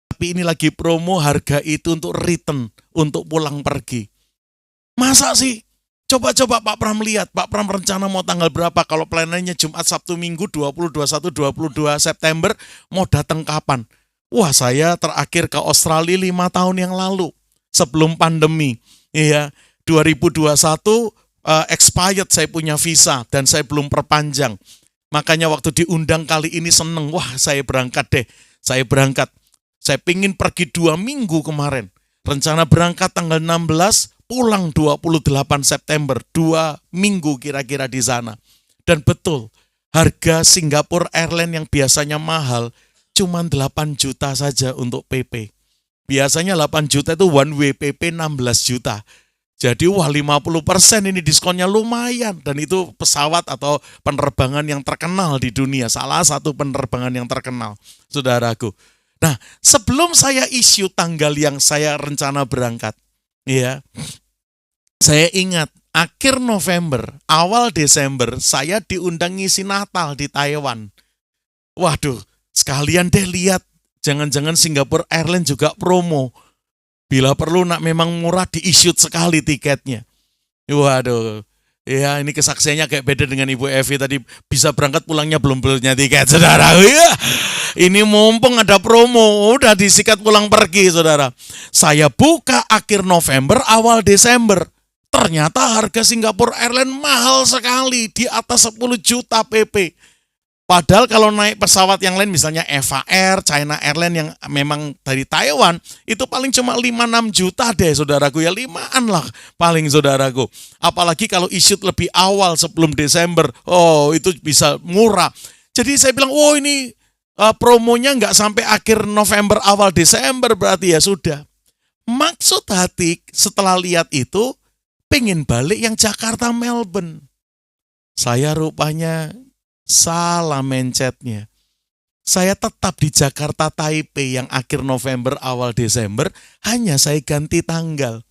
Tapi ini lagi promo, harga itu untuk return, untuk pulang pergi. Masa sih? Coba-coba Pak Pram lihat. Pak Pram rencana mau tanggal berapa? Kalau plannya Jumat, Sabtu, Minggu, 20, 21, 22 September, mau datang kapan? Wah, saya terakhir ke Australia 5 tahun yang lalu. Sebelum pandemi. Iya, 2021 expired saya punya visa dan saya belum perpanjang. Makanya waktu diundang kali ini seneng. Wah, saya berangkat deh. Saya berangkat. Saya pingin pergi 2 minggu kemarin. Rencana berangkat tanggal 16, pulang 28 September. 2 minggu kira-kira di sana. Dan betul, harga Singapore Airlines yang biasanya mahal, cuma 8 juta saja untuk PP. Biasanya 8 juta itu one way, PP 16 juta. Jadi wah 50% ini diskonnya lumayan. Dan itu pesawat atau penerbangan yang terkenal di dunia. Salah satu penerbangan yang terkenal, saudaraku. Nah, sebelum saya issue tanggal yang saya rencana berangkat, ya, saya ingat akhir November, awal Desember, saya diundang ngisi Natal di Taiwan. Waduh, sekalian deh lihat, jangan-jangan Singapore Airlines juga promo. Bila perlu nak memang murah di-issue sekali tiketnya. Waduh, ya ini kesaksiannya kayak beda dengan Ibu Evi tadi, bisa berangkat pulangnya belum punya tiket, saudara. Ya, ini mumpung ada promo, udah disikat pulang pergi, saudara. Saya buka akhir November, awal Desember. Ternyata harga Singapore Airlines mahal sekali, di atas 10 juta PP. Padahal kalau naik pesawat yang lain, misalnya Eva Air, China Airlines yang memang dari Taiwan, itu paling cuma 5-6 juta deh saudaraku, ya 5-an lah paling saudaraku. Apalagi kalau issue lebih awal sebelum Desember, oh itu bisa murah. Jadi saya bilang, oh ini promonya nggak sampai akhir November, awal Desember, berarti ya sudah. Maksud hati setelah lihat itu, pengen balik yang Jakarta Melbourne. Saya rupanya salah mencetnya. Saya tetap di Jakarta Taipei yang akhir November awal Desember, hanya saya ganti tanggal.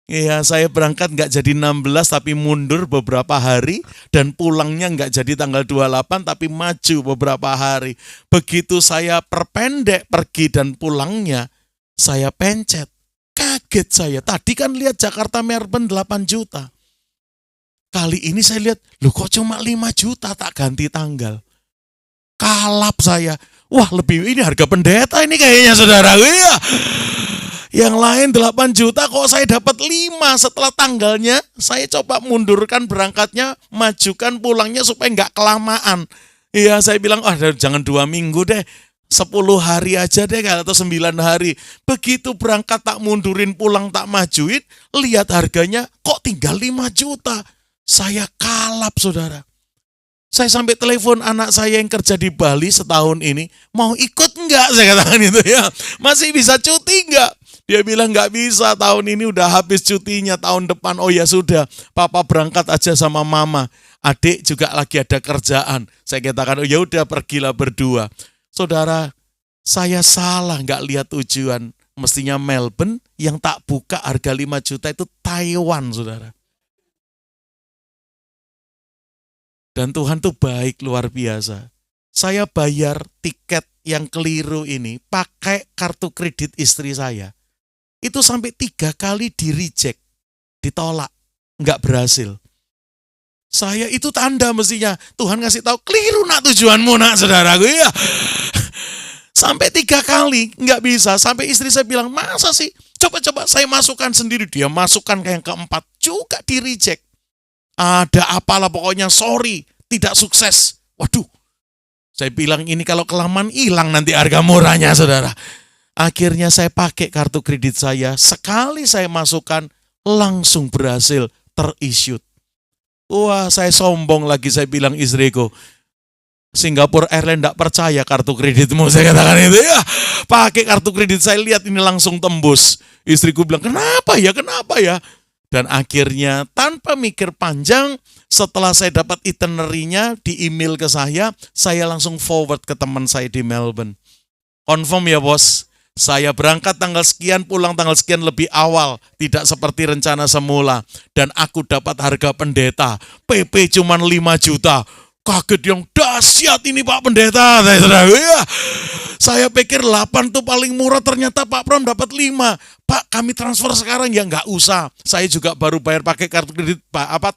Ya, saya berangkat nggak jadi 16 tapi mundur beberapa hari, dan pulangnya nggak jadi tanggal 28 tapi maju beberapa hari. Begitu saya perpendek pergi dan pulangnya, saya pencet. Kaget saya. Tadi kan lihat Jakarta Melbourne 8 juta. Kali ini saya lihat, loh kok cuma 5 juta tak ganti tanggal. Kalap saya. Wah lebih, ini harga pendeta ini kayaknya saudara. Ya. Yang lain 8 juta kok saya dapat 5 setelah tanggalnya. Saya coba mundurkan berangkatnya, majukan pulangnya supaya nggak kelamaan. Iya saya bilang, jangan 2 minggu deh. 10 hari aja deh atau 9 hari. Begitu berangkat tak mundurin, pulang tak majuin, lihat harganya kok tinggal 5 juta. Saya kalap saudara. Saya sampai telepon anak saya yang kerja di Bali setahun ini, mau ikut enggak? Saya katakan itu ya. Masih bisa cuti enggak? Dia bilang enggak bisa, tahun ini udah habis cutinya, tahun depan. Oh ya sudah, papa berangkat aja sama mama. Adik juga lagi ada kerjaan. Saya katakan, oh ya udah pergilah berdua. Saudara, saya salah enggak lihat tujuan. Mestinya Melbourne, yang tak buka harga 5 juta itu Taiwan, saudara. Dan Tuhan tuh baik luar biasa. Saya bayar tiket yang keliru ini pakai kartu kredit istri saya. Itu sampai 3 kali di-reject, ditolak, nggak berhasil. Saya itu tanda mestinya Tuhan ngasih tahu keliru nak tujuanmu nak saudaraku ya. Sampai 3 kali nggak bisa. Sampai istri saya bilang, masa sih? Coba-coba saya masukkan sendiri. Dia masukkan ke yang keempat juga di-reject. Ada apalah pokoknya, sorry, tidak sukses. Waduh, saya bilang ini kalau kelamaan hilang nanti harga murahnya saudara. Akhirnya saya pakai kartu kredit saya. Sekali saya masukkan langsung berhasil ter-issued. Wah, saya sombong lagi, saya bilang istriku, Singapore Airlines enggak percaya kartu kreditmu, saya katakan itu ya. Pakai kartu kredit saya, lihat ini langsung tembus. Istriku bilang, kenapa ya? Dan akhirnya tanpa mikir panjang, setelah saya dapat itinerary-nya di email ke saya langsung forward ke teman saya di Melbourne. Confirm ya bos, saya berangkat tanggal sekian, pulang tanggal sekian lebih awal. Tidak seperti rencana semula. Dan aku dapat harga pendeta. PP cuma 5 juta. Kaget yang dahsyat ini Pak Pendeta. Saya pikir 8 tuh paling murah, ternyata Pak Pram dapat 5. Pak, kami transfer sekarang. Ya nggak usah. Saya juga baru bayar pakai kartu kredit. Pak,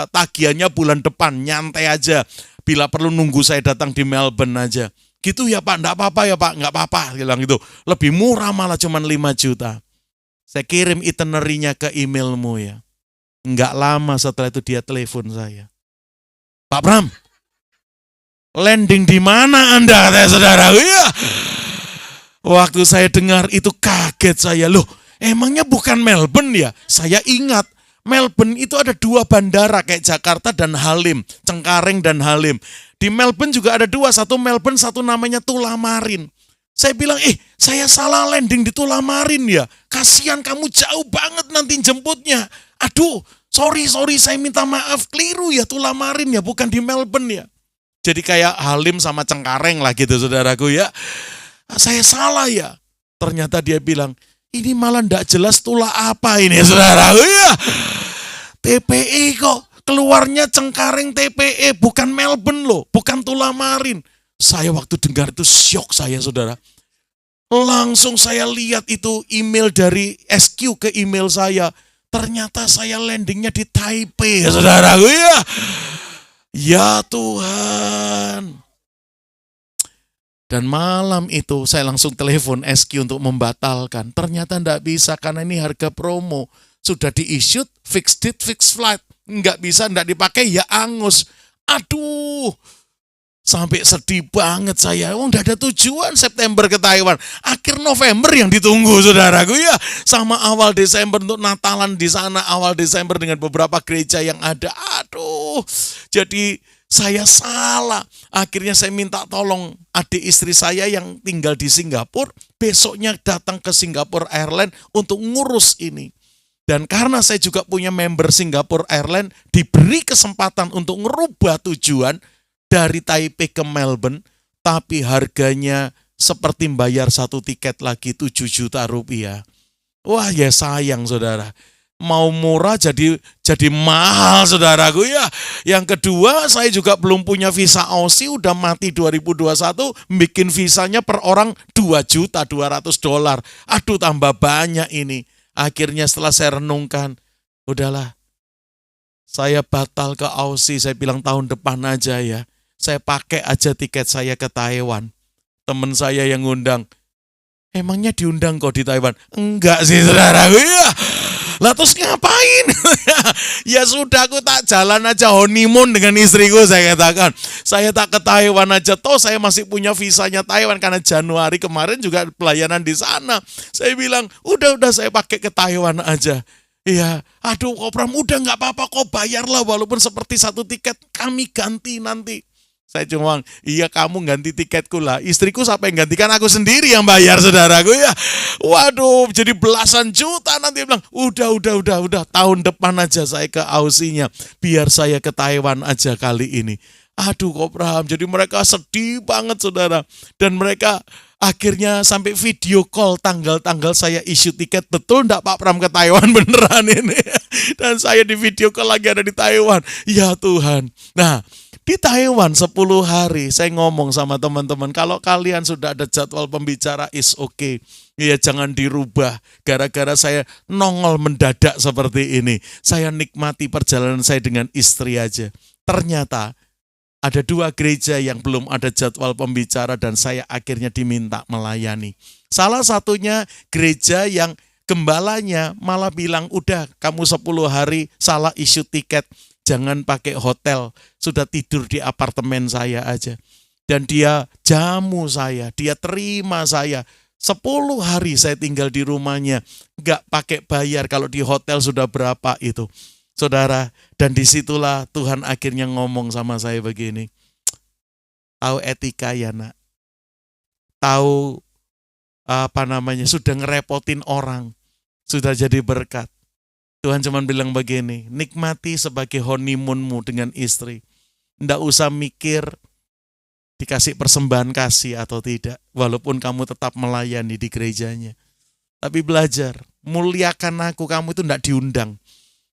tagihannya bulan depan. Nyantai aja. Bila perlu nunggu saya datang di Melbourne aja. Gitu ya Pak, enggak apa-apa ya Pak, enggak apa-apa, bilang gitu. Lebih murah malah cuma 5 juta. Saya kirim itinerary-nya ke emailmu ya. Enggak lama setelah itu dia telepon saya. Pak Pram, landing di mana Anda, katanya saudara? Ya. Waktu saya dengar itu kaget saya. Loh, emangnya bukan Melbourne ya? Saya ingat. Melbourne itu ada 2 bandara kayak Jakarta dan Halim, Cengkareng dan Halim. Di Melbourne juga ada 2, satu Melbourne, satu namanya Tullamarin. Saya bilang, saya salah landing di Tullamarin ya. Kasihan kamu jauh banget nanti jemputnya. Aduh, sorry, saya minta maaf, keliru ya Tullamarin ya, bukan di Melbourne ya. Jadi kayak Halim sama Cengkareng lah gitu saudaraku ya. Saya salah ya. Ternyata dia bilang, ini malah enggak jelas Tula apa ini saudaraku ya. TPE kok. Keluarnya Cengkareng TPE, bukan Melbourne loh, bukan Tullamarin. Saya waktu dengar itu syok saya saudara. Langsung saya lihat itu email dari SQ ke email saya. Ternyata saya landingnya di Taipei saudaraku ya. Ya Tuhan. Dan malam itu saya langsung telepon SQ untuk membatalkan. Ternyata enggak bisa karena ini harga promo. Sudah di-issued, fixed date, fixed flight. Enggak bisa, enggak dipakai, ya angus. Aduh, sampai sedih banget saya. Udah ada tujuan September ke Taiwan. Akhir November yang ditunggu saudaraku ya. Sama awal Desember untuk Natalan di sana. Awal Desember dengan beberapa gereja yang ada. Aduh, jadi saya salah. Akhirnya saya minta tolong adik istri saya yang tinggal di Singapura. Besoknya datang ke Singapore Airlines untuk ngurus ini. Dan karena saya juga punya member Singapore Airlines, diberi kesempatan untuk merubah tujuan dari Taipei ke Melbourne, tapi harganya seperti bayar 1 tiket lagi 7 juta rupiah. Wah ya sayang saudara. Mau murah jadi mahal saudaraku ya. Yang kedua saya juga belum punya visa Aussie, udah mati 2021, bikin visanya per orang 2.200.000 dolar. Aduh tambah banyak ini. Akhirnya setelah saya renungkan, udahlah, saya batal ke Aussie, saya bilang tahun depan aja ya. Saya pakai aja tiket saya ke Taiwan. Teman saya yang ngundang, emangnya diundang kok di Taiwan? Enggak sih saudaraku ya. Lah terus ngapain? Ya sudah aku tak jalan aja honeymoon dengan istriku saya katakan. Saya tak ke Taiwan aja, toh saya masih punya visanya Taiwan karena Januari kemarin juga pelayanan di sana. Saya bilang udah saya pakai ke Taiwan aja. Iya, aduh kok Pram udah nggak apa-apa kok bayarlah walaupun seperti 1 tiket kami ganti nanti. Saya cuma, iya kamu ganti tiketku lah. Istriku siapa yang gantikan, aku sendiri yang bayar saudaraku ya. Waduh, jadi belasan juta nanti bilang, udah. Tahun depan aja saya ke Aussie-nya. Biar saya ke Taiwan aja kali ini. Aduh Kok Pram, jadi mereka sedih banget saudara. Dan mereka akhirnya sampai video call tanggal-tanggal saya issue tiket. Betul enggak Pak Pram ke Taiwan beneran ini? Dan saya di video call lagi ada di Taiwan. Ya Tuhan. Nah, di Taiwan 10 hari saya ngomong sama teman-teman, kalau kalian sudah ada jadwal pembicara is okay. Ya jangan dirubah. Gara-gara saya nongol mendadak seperti ini. Saya nikmati perjalanan saya dengan istri aja. Ternyata ada 2 gereja yang belum ada jadwal pembicara dan saya akhirnya diminta melayani. Salah satunya gereja yang gembalanya malah bilang, udah kamu 10 hari salah issue tiket, jangan pakai hotel, sudah tidur di apartemen saya aja. Dan dia jamu saya, dia terima saya. 10 hari saya tinggal di rumahnya, gak pakai bayar, kalau di hotel sudah berapa itu. Saudara, dan disitulah Tuhan akhirnya ngomong sama saya begini, tahu etika ya nak, tahu sudah ngerepotin orang, sudah jadi berkat. Tuhan cuma bilang begini, nikmati sebagai honeymoonmu dengan istri. Nggak usah mikir dikasih persembahan kasih atau tidak, walaupun kamu tetap melayani di gerejanya. Tapi belajar, muliakan aku, kamu itu nggak diundang.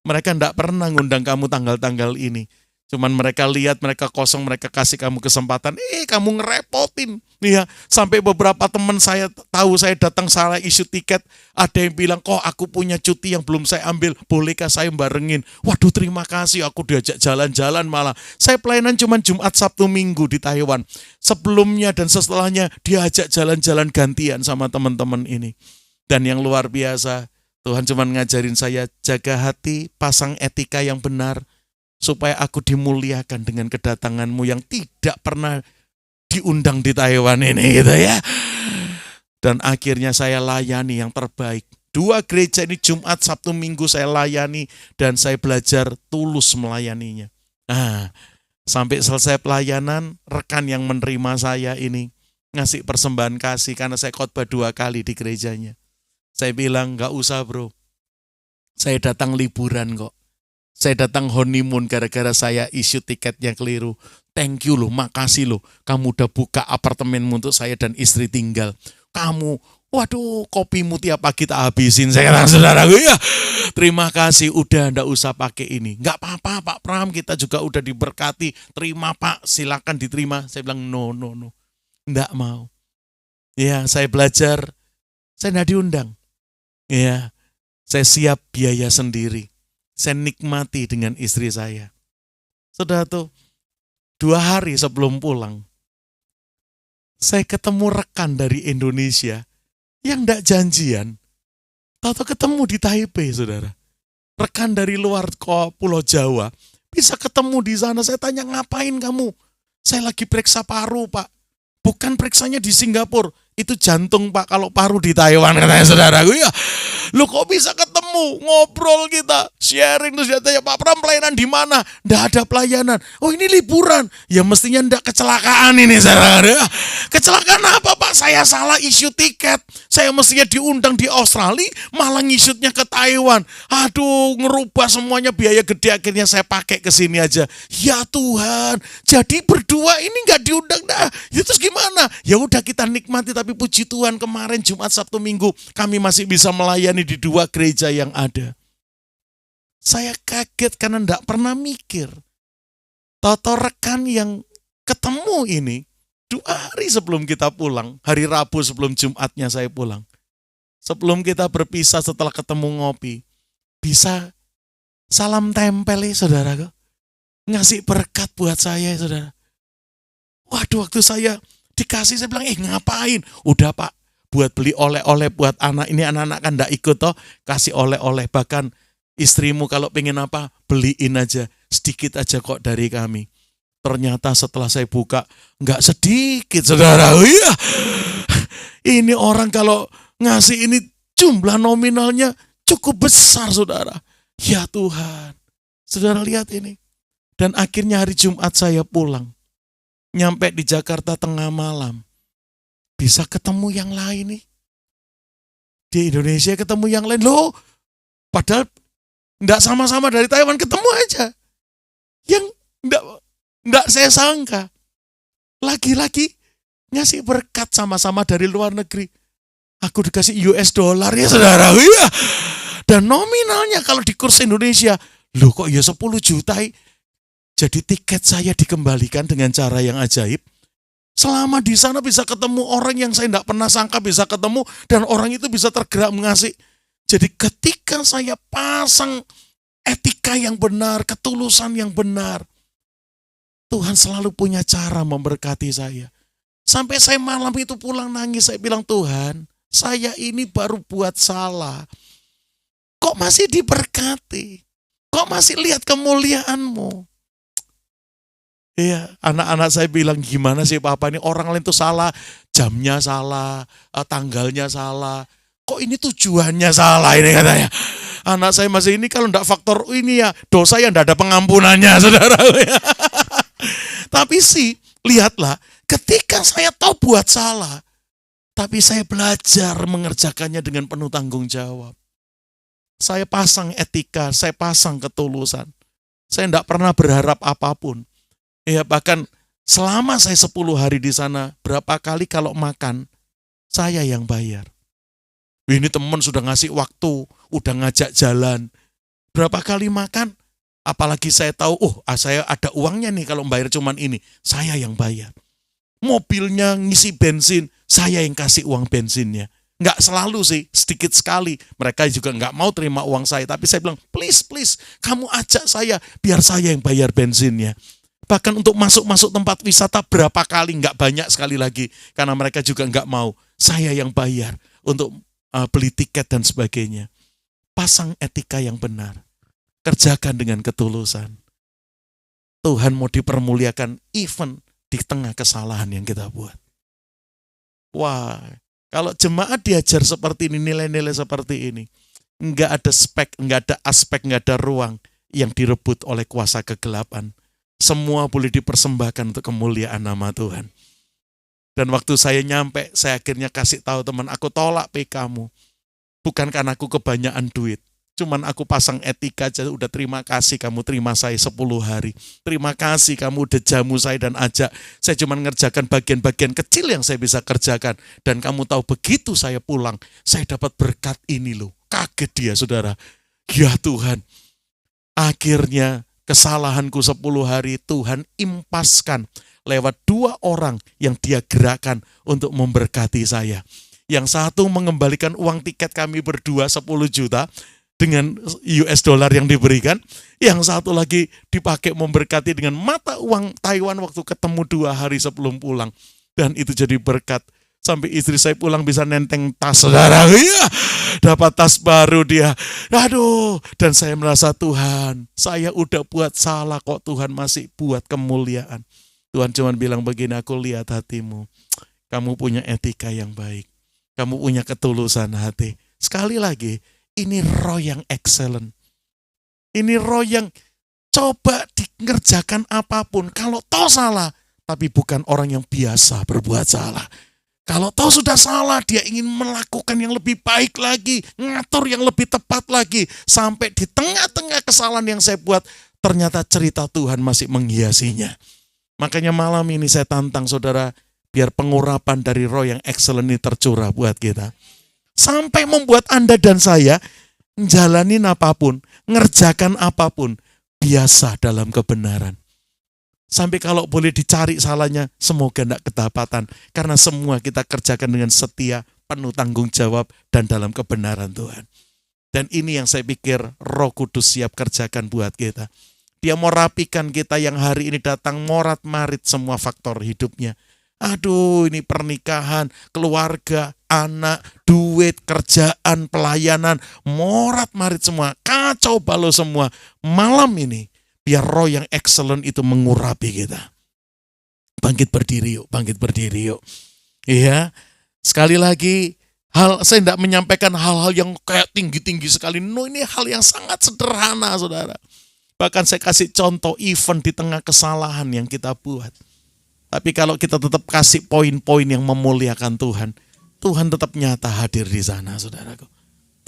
Mereka enggak pernah ngundang kamu tanggal-tanggal ini. Cuman mereka lihat, mereka kosong, mereka kasih kamu kesempatan. Kamu ngerepotin. Ya, sampai beberapa teman saya tahu saya datang salah issue tiket. Ada yang bilang, kok aku punya cuti yang belum saya ambil. Bolehkah saya barengin? Waduh terima kasih, aku diajak jalan-jalan malah. Saya pelayanan cuma Jumat, Sabtu, Minggu di Taiwan. Sebelumnya dan setelahnya diajak jalan-jalan gantian sama teman-teman ini. Dan yang luar biasa, Tuhan cuma ngajarin saya, jaga hati, pasang etika yang benar, supaya aku dimuliakan dengan kedatanganmu yang tidak pernah diundang di Taiwan ini gitu ya. Dan akhirnya saya layani yang terbaik. 2 gereja ini Jumat, Sabtu, Minggu saya layani dan saya belajar tulus melayaninya. Nah, sampai selesai pelayanan, rekan yang menerima saya ini ngasih persembahan kasih karena saya khotbah 2 kali di gerejanya. Saya bilang, gak usah bro, saya datang liburan kok. Saya datang honeymoon gara-gara saya issue tiketnya keliru. Thank you loh, makasih loh. Kamu udah buka apartemenmu untuk saya dan istri tinggal. Kamu, waduh kopimu tiap pagi tak habisin. Saya kata saudaraku ya, terima kasih, udah ndak usah pakai ini. Gak apa-apa Pak Pram, kita juga udah diberkati. Terima Pak, silakan diterima. Saya bilang no, ndak mau. Ya saya belajar, saya ndak diundang. Ya, saya siap biaya sendiri. Saya nikmati dengan istri saya. Sudah tuh, 2 hari sebelum pulang, saya ketemu rekan dari Indonesia yang enggak janjian. Tahu ketemu di Taipei, saudara. Rekan dari luar Pulau Jawa, bisa ketemu di sana. Saya tanya, ngapain kamu? Saya lagi periksa paru, Pak. Bukan periksanya di Singapura. Itu jantung Pak, kalau paru di Taiwan katanya saudaraku ya. Lu kok bisa ketemu, ngobrol kita, sharing terus dia tanya, Pak Pram pelayanan di mana? Nggak ada pelayanan. Oh ini liburan. Ya mestinya ndak kecelakaan ini saudara. Kecelakaan apa Pak? Saya salah issue tiket. Saya mestinya diundang di Australia, malah ngisutnya ke Taiwan. Aduh, ngerubah semuanya biaya gede, akhirnya saya pakai ke sini aja. Ya Tuhan, jadi berdua ini nggak diundang dah. Ya terus gimana? Ya udah kita nikmati. Tapi puji Tuhan kemarin Jumat, Sabtu, Minggu kami masih bisa melayani di 2 gereja yang ada. Saya kaget karena enggak pernah mikir. Toto rekan yang ketemu ini 2 hari sebelum kita pulang, hari Rabu sebelum Jumatnya saya pulang. Sebelum kita berpisah setelah ketemu ngopi, bisa salam tempel ya saudara. Ngasih berkat buat saya saudara. Waduh waktu saya dikasih, saya bilang, ngapain? Udah Pak, buat beli oleh-oleh buat anak. Ini anak-anak kan enggak ikut toh, kasih oleh-oleh. Bahkan istrimu kalau pengen apa, beliin aja. Sedikit aja kok dari kami. Ternyata setelah saya buka, enggak sedikit saudara. Iya. Ini orang kalau ngasih ini jumlah nominalnya cukup besar saudara. Ya Tuhan. Saudara lihat ini. Dan akhirnya hari Jumat saya pulang. Nyampe di Jakarta tengah malam, bisa ketemu yang lain nih. Di Indonesia ketemu yang lain. Loh, padahal enggak sama-sama dari Taiwan, ketemu aja. Yang enggak Enggak saya sangka. Lagi-lagi ngasih berkat sama-sama dari luar negeri. Aku dikasih US dollar ya saudara. Iya. Dan nominalnya kalau di kurs Indonesia, loh kok ya 10 juta. Jadi tiket saya dikembalikan dengan cara yang ajaib. Selama di sana bisa ketemu orang yang saya tidak pernah sangka bisa ketemu. Dan orang itu bisa tergerak mengasih. Jadi ketika saya pasang etika yang benar, ketulusan yang benar, Tuhan selalu punya cara memberkati saya. Sampai saya malam itu pulang nangis, saya bilang, Tuhan, saya ini baru buat salah. Kok masih diberkati? Kok masih lihat kemuliaan-Mu? Iya, anak-anak saya bilang, gimana sih Papa ini orang lain tuh salah, jamnya salah, tanggalnya salah. Kok ini tujuannya salah ini katanya. Anak saya masih ini kalau enggak faktor ini ya, dosa yang enggak ada pengampunannya, saudara. Tapi sih, lihatlah, ketika saya tahu buat salah, tapi saya belajar mengerjakannya dengan penuh tanggung jawab. Saya pasang etika, saya pasang ketulusan. Saya tidak pernah berharap apapun. Ya bahkan selama saya 10 hari di sana, berapa kali kalau makan, saya yang bayar. Ini teman sudah ngasih waktu, udah ngajak jalan. Berapa kali makan, apalagi saya tahu, saya ada uangnya nih kalau bayar cuman ini. Saya yang bayar. Mobilnya ngisi bensin, saya yang kasih uang bensinnya. Nggak selalu sih, sedikit sekali. Mereka juga nggak mau terima uang saya. Tapi saya bilang, please, kamu ajak saya, biar saya yang bayar bensinnya. Bahkan untuk masuk tempat wisata berapa kali, nggak banyak sekali lagi. Karena mereka juga nggak mau, saya yang bayar untuk beli tiket dan sebagainya. Pasang etika yang benar. Kerjakan dengan ketulusan. Tuhan mau dipermuliakan even di tengah kesalahan yang kita buat. Wah, kalau jemaat diajar seperti ini, nilai-nilai seperti ini, enggak ada aspek, enggak ada ruang yang direbut oleh kuasa kegelapan. Semua boleh dipersembahkan untuk kemuliaan nama Tuhan. Dan waktu saya nyampe, saya akhirnya kasih tahu teman, aku tolak PK-mu. Bukan karena aku kebanyakan duit. Cuman aku pasang etika aja, udah terima kasih kamu terima saya 10 hari. Terima kasih kamu udah jamu saya dan ajak. Saya cuma ngerjakan bagian-bagian kecil yang saya bisa kerjakan. Dan kamu tahu begitu saya pulang, saya dapat berkat ini loh. Kaget dia saudara. Ya Tuhan, akhirnya kesalahanku 10 hari Tuhan impaskan lewat 2 orang yang dia gerakkan untuk memberkati saya. Yang satu mengembalikan uang tiket kami berdua 10 juta. Dengan US dollar yang diberikan, yang satu lagi dipakai memberkati dengan mata uang Taiwan waktu ketemu 2 hari sebelum pulang. Dan itu jadi berkat. Sampai istri saya pulang bisa nenteng tas saudara. Iya, dapat tas baru dia. Aduh, dan saya merasa Tuhan, saya udah buat salah kok Tuhan masih buat kemuliaan. Tuhan cuma bilang begini, aku lihat hatimu. Kamu punya etika yang baik. Kamu punya ketulusan hati. Sekali lagi, ini roh yang excellent. Ini roh yang coba dikerjakan apapun. Kalau toh salah, tapi bukan orang yang biasa berbuat salah. Kalau toh sudah salah, dia ingin melakukan yang lebih baik lagi. Ngatur yang lebih tepat lagi. Sampai di tengah-tengah kesalahan yang saya buat, ternyata cerita Tuhan masih menghiasinya. Makanya malam ini saya tantang saudara, biar pengurapan dari roh yang excellent ini tercurah buat kita. Sampai membuat Anda dan saya jalanin apapun, ngerjakan apapun, biasa dalam kebenaran. Sampai kalau boleh dicari salahnya, semoga tidak kedapatan. Karena semua kita kerjakan dengan setia, penuh tanggung jawab, dan dalam kebenaran Tuhan. Dan ini yang saya pikir Roh Kudus siap kerjakan buat kita. Dia mau rapikan kita yang hari ini datang morat-marit semua faktor hidupnya. Aduh, ini pernikahan, keluarga, anak, duit, kerjaan, pelayanan, morat-marit semua, kacau balau semua. Malam ini, biar roh yang excellent itu mengurapi kita. Bangkit berdiri yuk. Iya, sekali lagi, saya tidak menyampaikan hal-hal yang kayak tinggi-tinggi sekali. No, ini hal yang sangat sederhana, saudara. Bahkan saya kasih contoh event di tengah kesalahan yang kita buat. Tapi kalau kita tetap kasih poin-poin yang memuliakan Tuhan, Tuhan tetap nyata hadir di sana, saudaraku.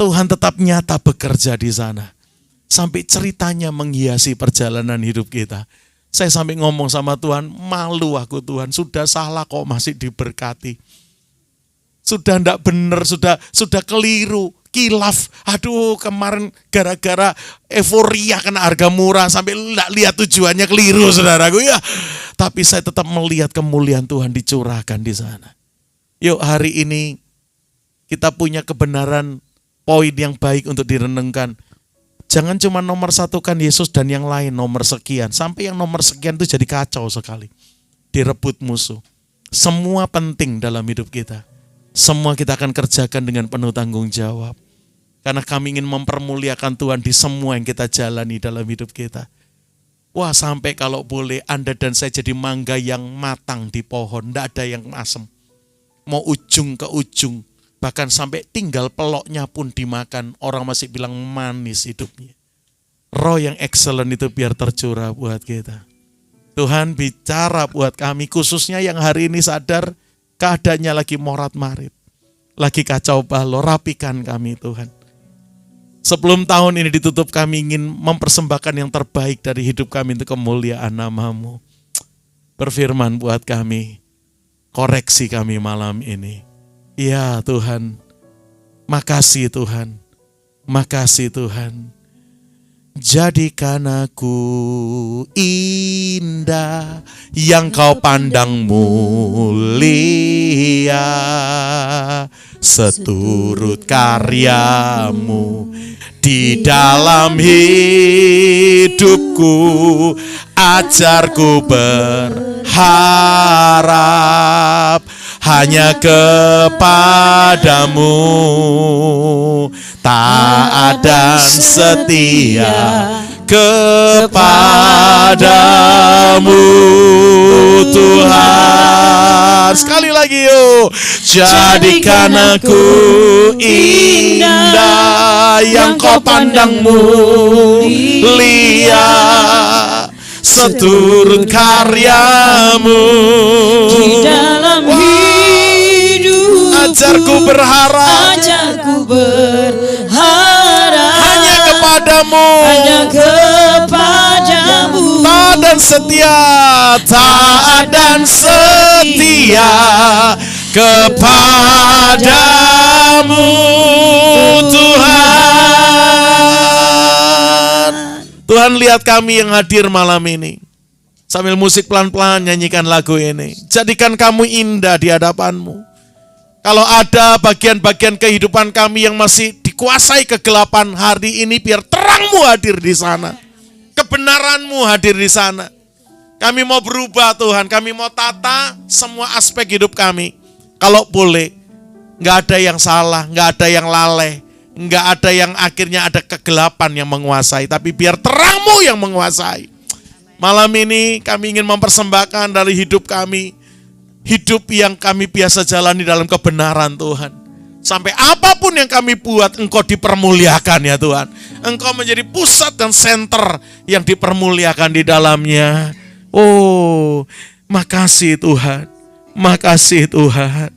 Tuhan tetap nyata bekerja di sana. Sampai ceritanya menghiasi perjalanan hidup kita. Saya sampai ngomong sama Tuhan, malu aku Tuhan, sudah salah kok masih diberkati. Sudah enggak benar, sudah keliru, kilaf. Aduh, kemarin gara-gara euforia kena harga murah sampai enggak lihat tujuannya keliru, saudaraku ya. Tapi saya tetap melihat kemuliaan Tuhan dicurahkan di sana. Yuk, hari ini kita punya kebenaran, poin yang baik untuk direnungkan. Jangan cuma nomor satukan Yesus dan yang lain nomor sekian. Sampai yang nomor sekian itu jadi kacau sekali. Direbut musuh. Semua penting dalam hidup kita. Semua kita akan kerjakan dengan penuh tanggung jawab. Karena kami ingin mempermuliakan Tuhan di semua yang kita jalani dalam hidup kita. Wah, sampai kalau boleh Anda dan saya jadi mangga yang matang di pohon. Tidak ada yang asem. Mau ujung ke ujung. Bahkan sampai tinggal peloknya pun dimakan. Orang masih bilang manis hidupnya. Roh yang excellent itu biar tercurah buat kita. Tuhan bicara buat kami. Khususnya yang hari ini sadar keadaannya lagi morat-marit. Lagi kacau balau, rapikan kami Tuhan. Sebelum tahun ini ditutup, kami ingin mempersembahkan yang terbaik dari hidup kami untuk kemuliaan nama-Mu. Berfirman buat kami, koreksi kami malam ini. Ya Tuhan, makasih Tuhan, makasih Tuhan. Jadikan aku indah yang Kau pandang mulia, seturut karya-Mu di dalam hidupku. Ajarku berharap hanya kepadamu, taat dan setia kepadamu Tuhan. Sekali lagi yuk. Jadikan aku indah yang Kau pandang mulia, seturut karya-Mu di dalam hidup. Ajarku berharap hanya kepadamu, taat dan setia, taat dan setia kepadamu Tuhan. Tuhan, lihat kami yang hadir malam ini. Sambil musik pelan-pelan nyanyikan lagu ini. Jadikan kami indah di hadapan-Mu. Kalau ada bagian-bagian kehidupan kami yang masih dikuasai kegelapan, hari ini biar terang-Mu hadir di sana. Kebenaran-Mu hadir di sana. Kami mau berubah Tuhan, kami mau tata semua aspek hidup kami. Kalau boleh, gak ada yang salah, gak ada yang lalai, gak ada yang akhirnya ada kegelapan yang menguasai, tapi biar terang-Mu yang menguasai. Malam ini kami ingin mempersembahkan dari hidup kami, hidup yang kami biasa jalani dalam kebenaran Tuhan. Sampai apapun yang kami buat, Engkau dipermuliakan ya Tuhan. Engkau menjadi pusat dan senter yang dipermuliakan di dalamnya. Oh, makasih Tuhan. Makasih Tuhan.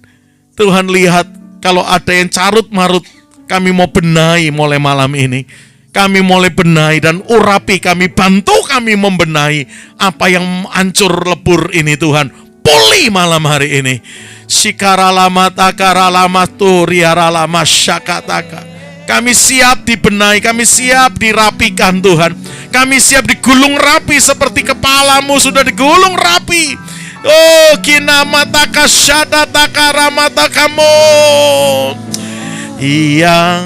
Tuhan, lihat kalau ada yang carut marut, kami mau benahi mulai malam ini. Kami mulai benahi dan urapi, kami bantu kami membenahi apa yang hancur lebur ini Tuhan. Pulih malam hari ini. Shikaralama takaralama turiaralama syakataka. Kami siap dibenahi, kami siap dirapikan Tuhan. Kami siap digulung rapi seperti kepala-Mu sudah digulung rapi. Oh, kinamataka syadataka ramatakamu. Yang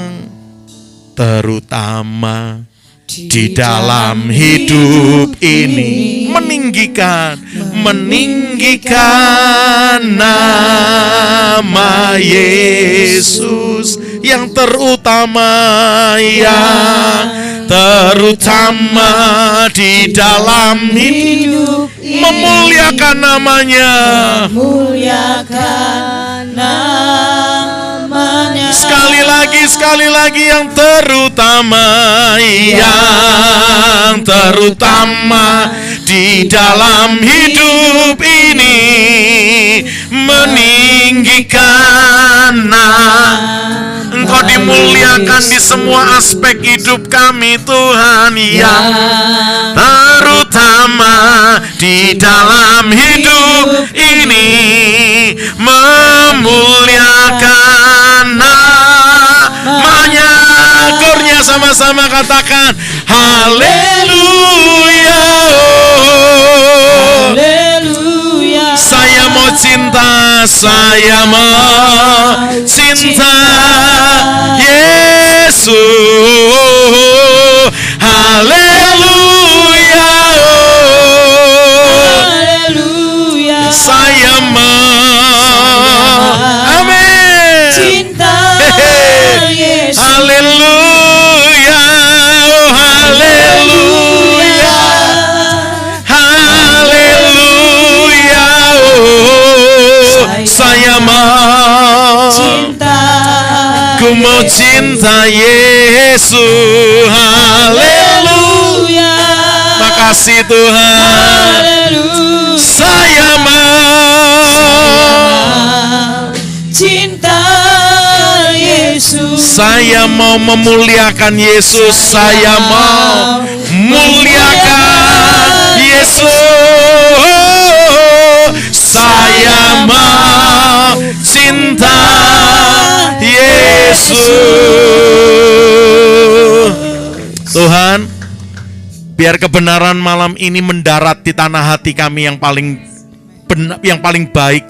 terutama di dalam hidup ini meninggikan nama Yesus yang terutama, yang terutama di dalam hidup, memuliakan namanya, sekali lagi yang terutama di dalam hidup ini, meninggikan Engkau dimuliakan di semua aspek hidup kami Tuhan, yang terutama di dalam hidup ini, memuliakan namanya. Kornya sama-sama katakan haleluya. Haleluya. Saya mau cinta, saya mau cinta Yesus. Haleluya. Haleluya. Saya mau. Amin. Cinta Yesus. Haleluya. Haleluya. Haleluya. Saya mau Cinta. Ku mau cinta Yesus. Haleluya. Makasih Tuhan. Haleluya. Saya mau. Cinta Yesus. Saya mau memuliakan Yesus. Saya mau muliakan Yesus. Saya mau cinta Yesus. Tuhan, biar kebenaran malam ini mendarat di tanah hati kami yang paling baik,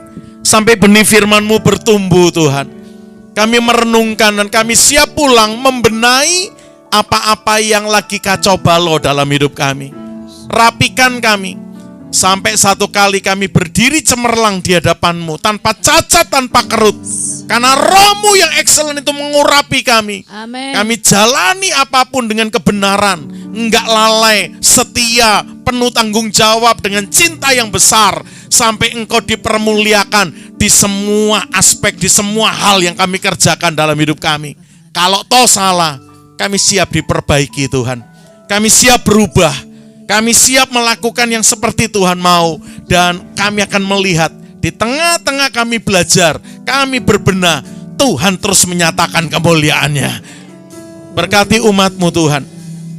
sampai benih firman-Mu bertumbuh Tuhan. Kami merenungkan dan kami siap pulang membenahi apa-apa yang lagi kacau balau dalam hidup kami. Rapikan kami, sampai satu kali kami berdiri cemerlang di hadapan-Mu, tanpa cacat, tanpa kerut. Karena Roh-Mu yang excellent itu mengurapi kami. Amin. Kami jalani apapun dengan kebenaran, enggak lalai, setia, penuh tanggung jawab dengan cinta yang besar, sampai Engkau dipermuliakan di semua aspek, di semua hal yang kami kerjakan dalam hidup kami. Kalau toh salah, kami siap diperbaiki Tuhan. Kami siap berubah. Kami siap melakukan yang seperti Tuhan mau. Dan kami akan melihat di tengah-tengah kami belajar, kami berbenah, Tuhan terus menyatakan kemuliaannya. Berkati umat-Mu Tuhan.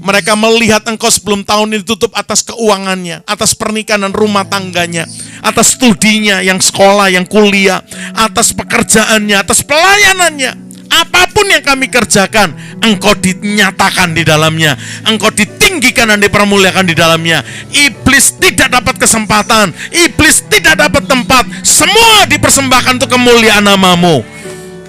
Mereka melihat Engkau sebelum tahun ini tutup atas keuangannya, atas pernikahan dan rumah tangganya, atas studinya, yang sekolah, yang kuliah, atas pekerjaannya, atas pelayanannya. Apapun yang kami kerjakan, Engkau dinyatakan di dalamnya. Engkau ditinggikan dan dipermuliakan di dalamnya. Iblis tidak dapat kesempatan. Iblis tidak dapat tempat. Semua dipersembahkan untuk kemuliaan nama-Mu.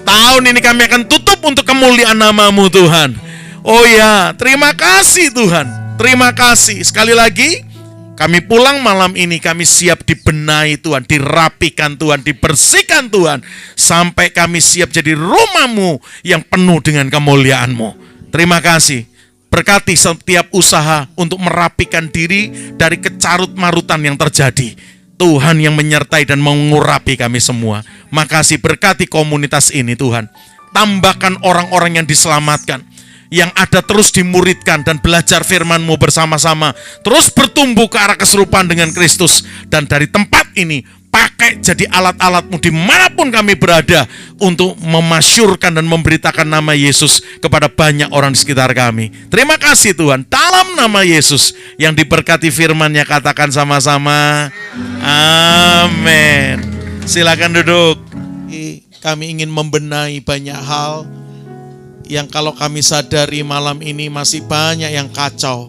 Tahun ini kami akan tutup untuk kemuliaan nama-Mu Tuhan. Oh ya, terima kasih Tuhan. Terima kasih. Sekali lagi, kami pulang malam ini, kami siap dibenahi Tuhan, dirapikan Tuhan, dibersihkan Tuhan, sampai kami siap jadi rumah-Mu yang penuh dengan kemuliaan-Mu. Terima kasih. Berkati setiap usaha untuk merapikan diri dari kecarut-marutan yang terjadi. Tuhan yang menyertai dan mengurapi kami semua. Makasih, berkati komunitas ini Tuhan. Tambahkan orang-orang yang diselamatkan, yang ada terus dimuridkan dan belajar firman-Mu bersama-sama, terus bertumbuh ke arah keserupaan dengan Kristus. Dan dari tempat ini, pakai jadi alat-alat-Mu dimanapun kami berada, untuk memasyurkan dan memberitakan nama Yesus kepada banyak orang di sekitar kami. Terima kasih Tuhan, dalam nama Yesus yang diberkati firman-Nya, katakan sama-sama amin. Silakan duduk. Kami ingin membenahi banyak hal yang kalau kami sadari malam ini masih banyak yang kacau.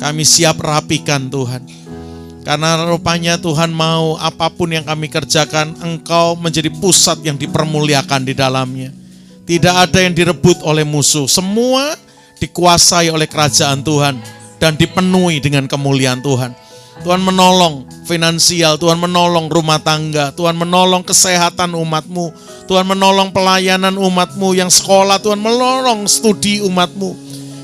Kami siap rapikan Tuhan. Karena rupanya Tuhan mau apapun yang kami kerjakan, Engkau menjadi pusat yang dipermuliakan di dalamnya. Tidak ada yang direbut oleh musuh. Semua dikuasai oleh kerajaan Tuhan dan dipenuhi dengan kemuliaan Tuhan. Tuhan menolong finansial, Tuhan menolong rumah tangga, Tuhan menolong kesehatan umat-Mu, Tuhan menolong pelayanan umat-Mu yang sekolah, Tuhan menolong studi umat-Mu.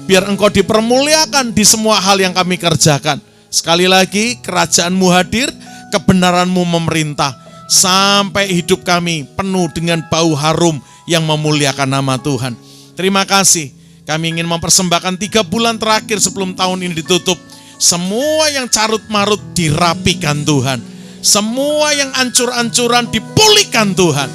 Biar Engkau dipermuliakan di semua hal yang kami kerjakan. Sekali lagi, kerajaan-Mu hadir, kebenaran-Mu memerintah, sampai hidup kami penuh dengan bau harum yang memuliakan nama Tuhan. Terima kasih. Kami ingin mempersembahkan 3 bulan terakhir sebelum tahun ini ditutup. Semua yang carut-marut dirapikan Tuhan. Semua yang ancur-ancuran dipulihkan Tuhan.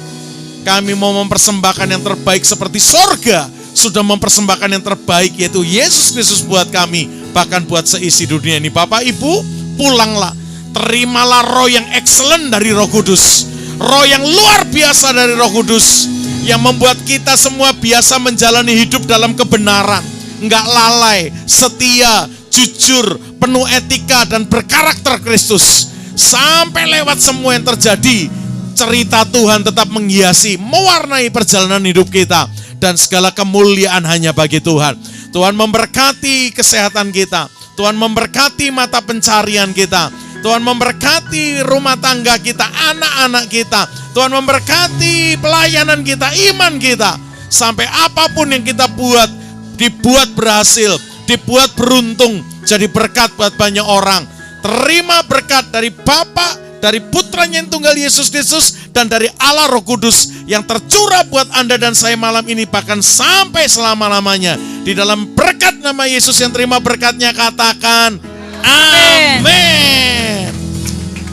Kami mau mempersembahkan yang terbaik seperti sorga sudah mempersembahkan yang terbaik, yaitu Yesus Kristus buat kami, bahkan buat seisi dunia ini. Bapak Ibu, pulanglah. terimalah roh yang excellent dari Roh Kudus. Roh yang luar biasa dari Roh Kudus, yang membuat kita semua biasa menjalani hidup dalam kebenaran, enggak lalai, setia, jujur, penuh etika dan berkarakter Kristus. Sampai lewat semua yang terjadi, cerita Tuhan tetap menghiasi, mewarnai perjalanan hidup kita, dan segala kemuliaan hanya bagi Tuhan. Tuhan memberkati kesehatan kita, Tuhan memberkati mata pencarian kita, Tuhan memberkati rumah tangga kita, anak-anak kita. Tuhan memberkati pelayanan kita, iman kita. Sampai apapun yang kita buat, dibuat berhasil, dibuat beruntung, jadi berkat buat banyak orang. Terima berkat dari Bapa, dari Putranya yang tunggal Yesus Kristus, dan dari Allah Roh Kudus yang tercurah buat Anda dan saya malam ini, bahkan sampai selama-lamanya. Di dalam berkat nama Yesus yang terima berkatnya, katakan amin.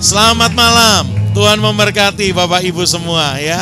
Selamat malam. Tuhan memberkati Bapak Ibu semua ya.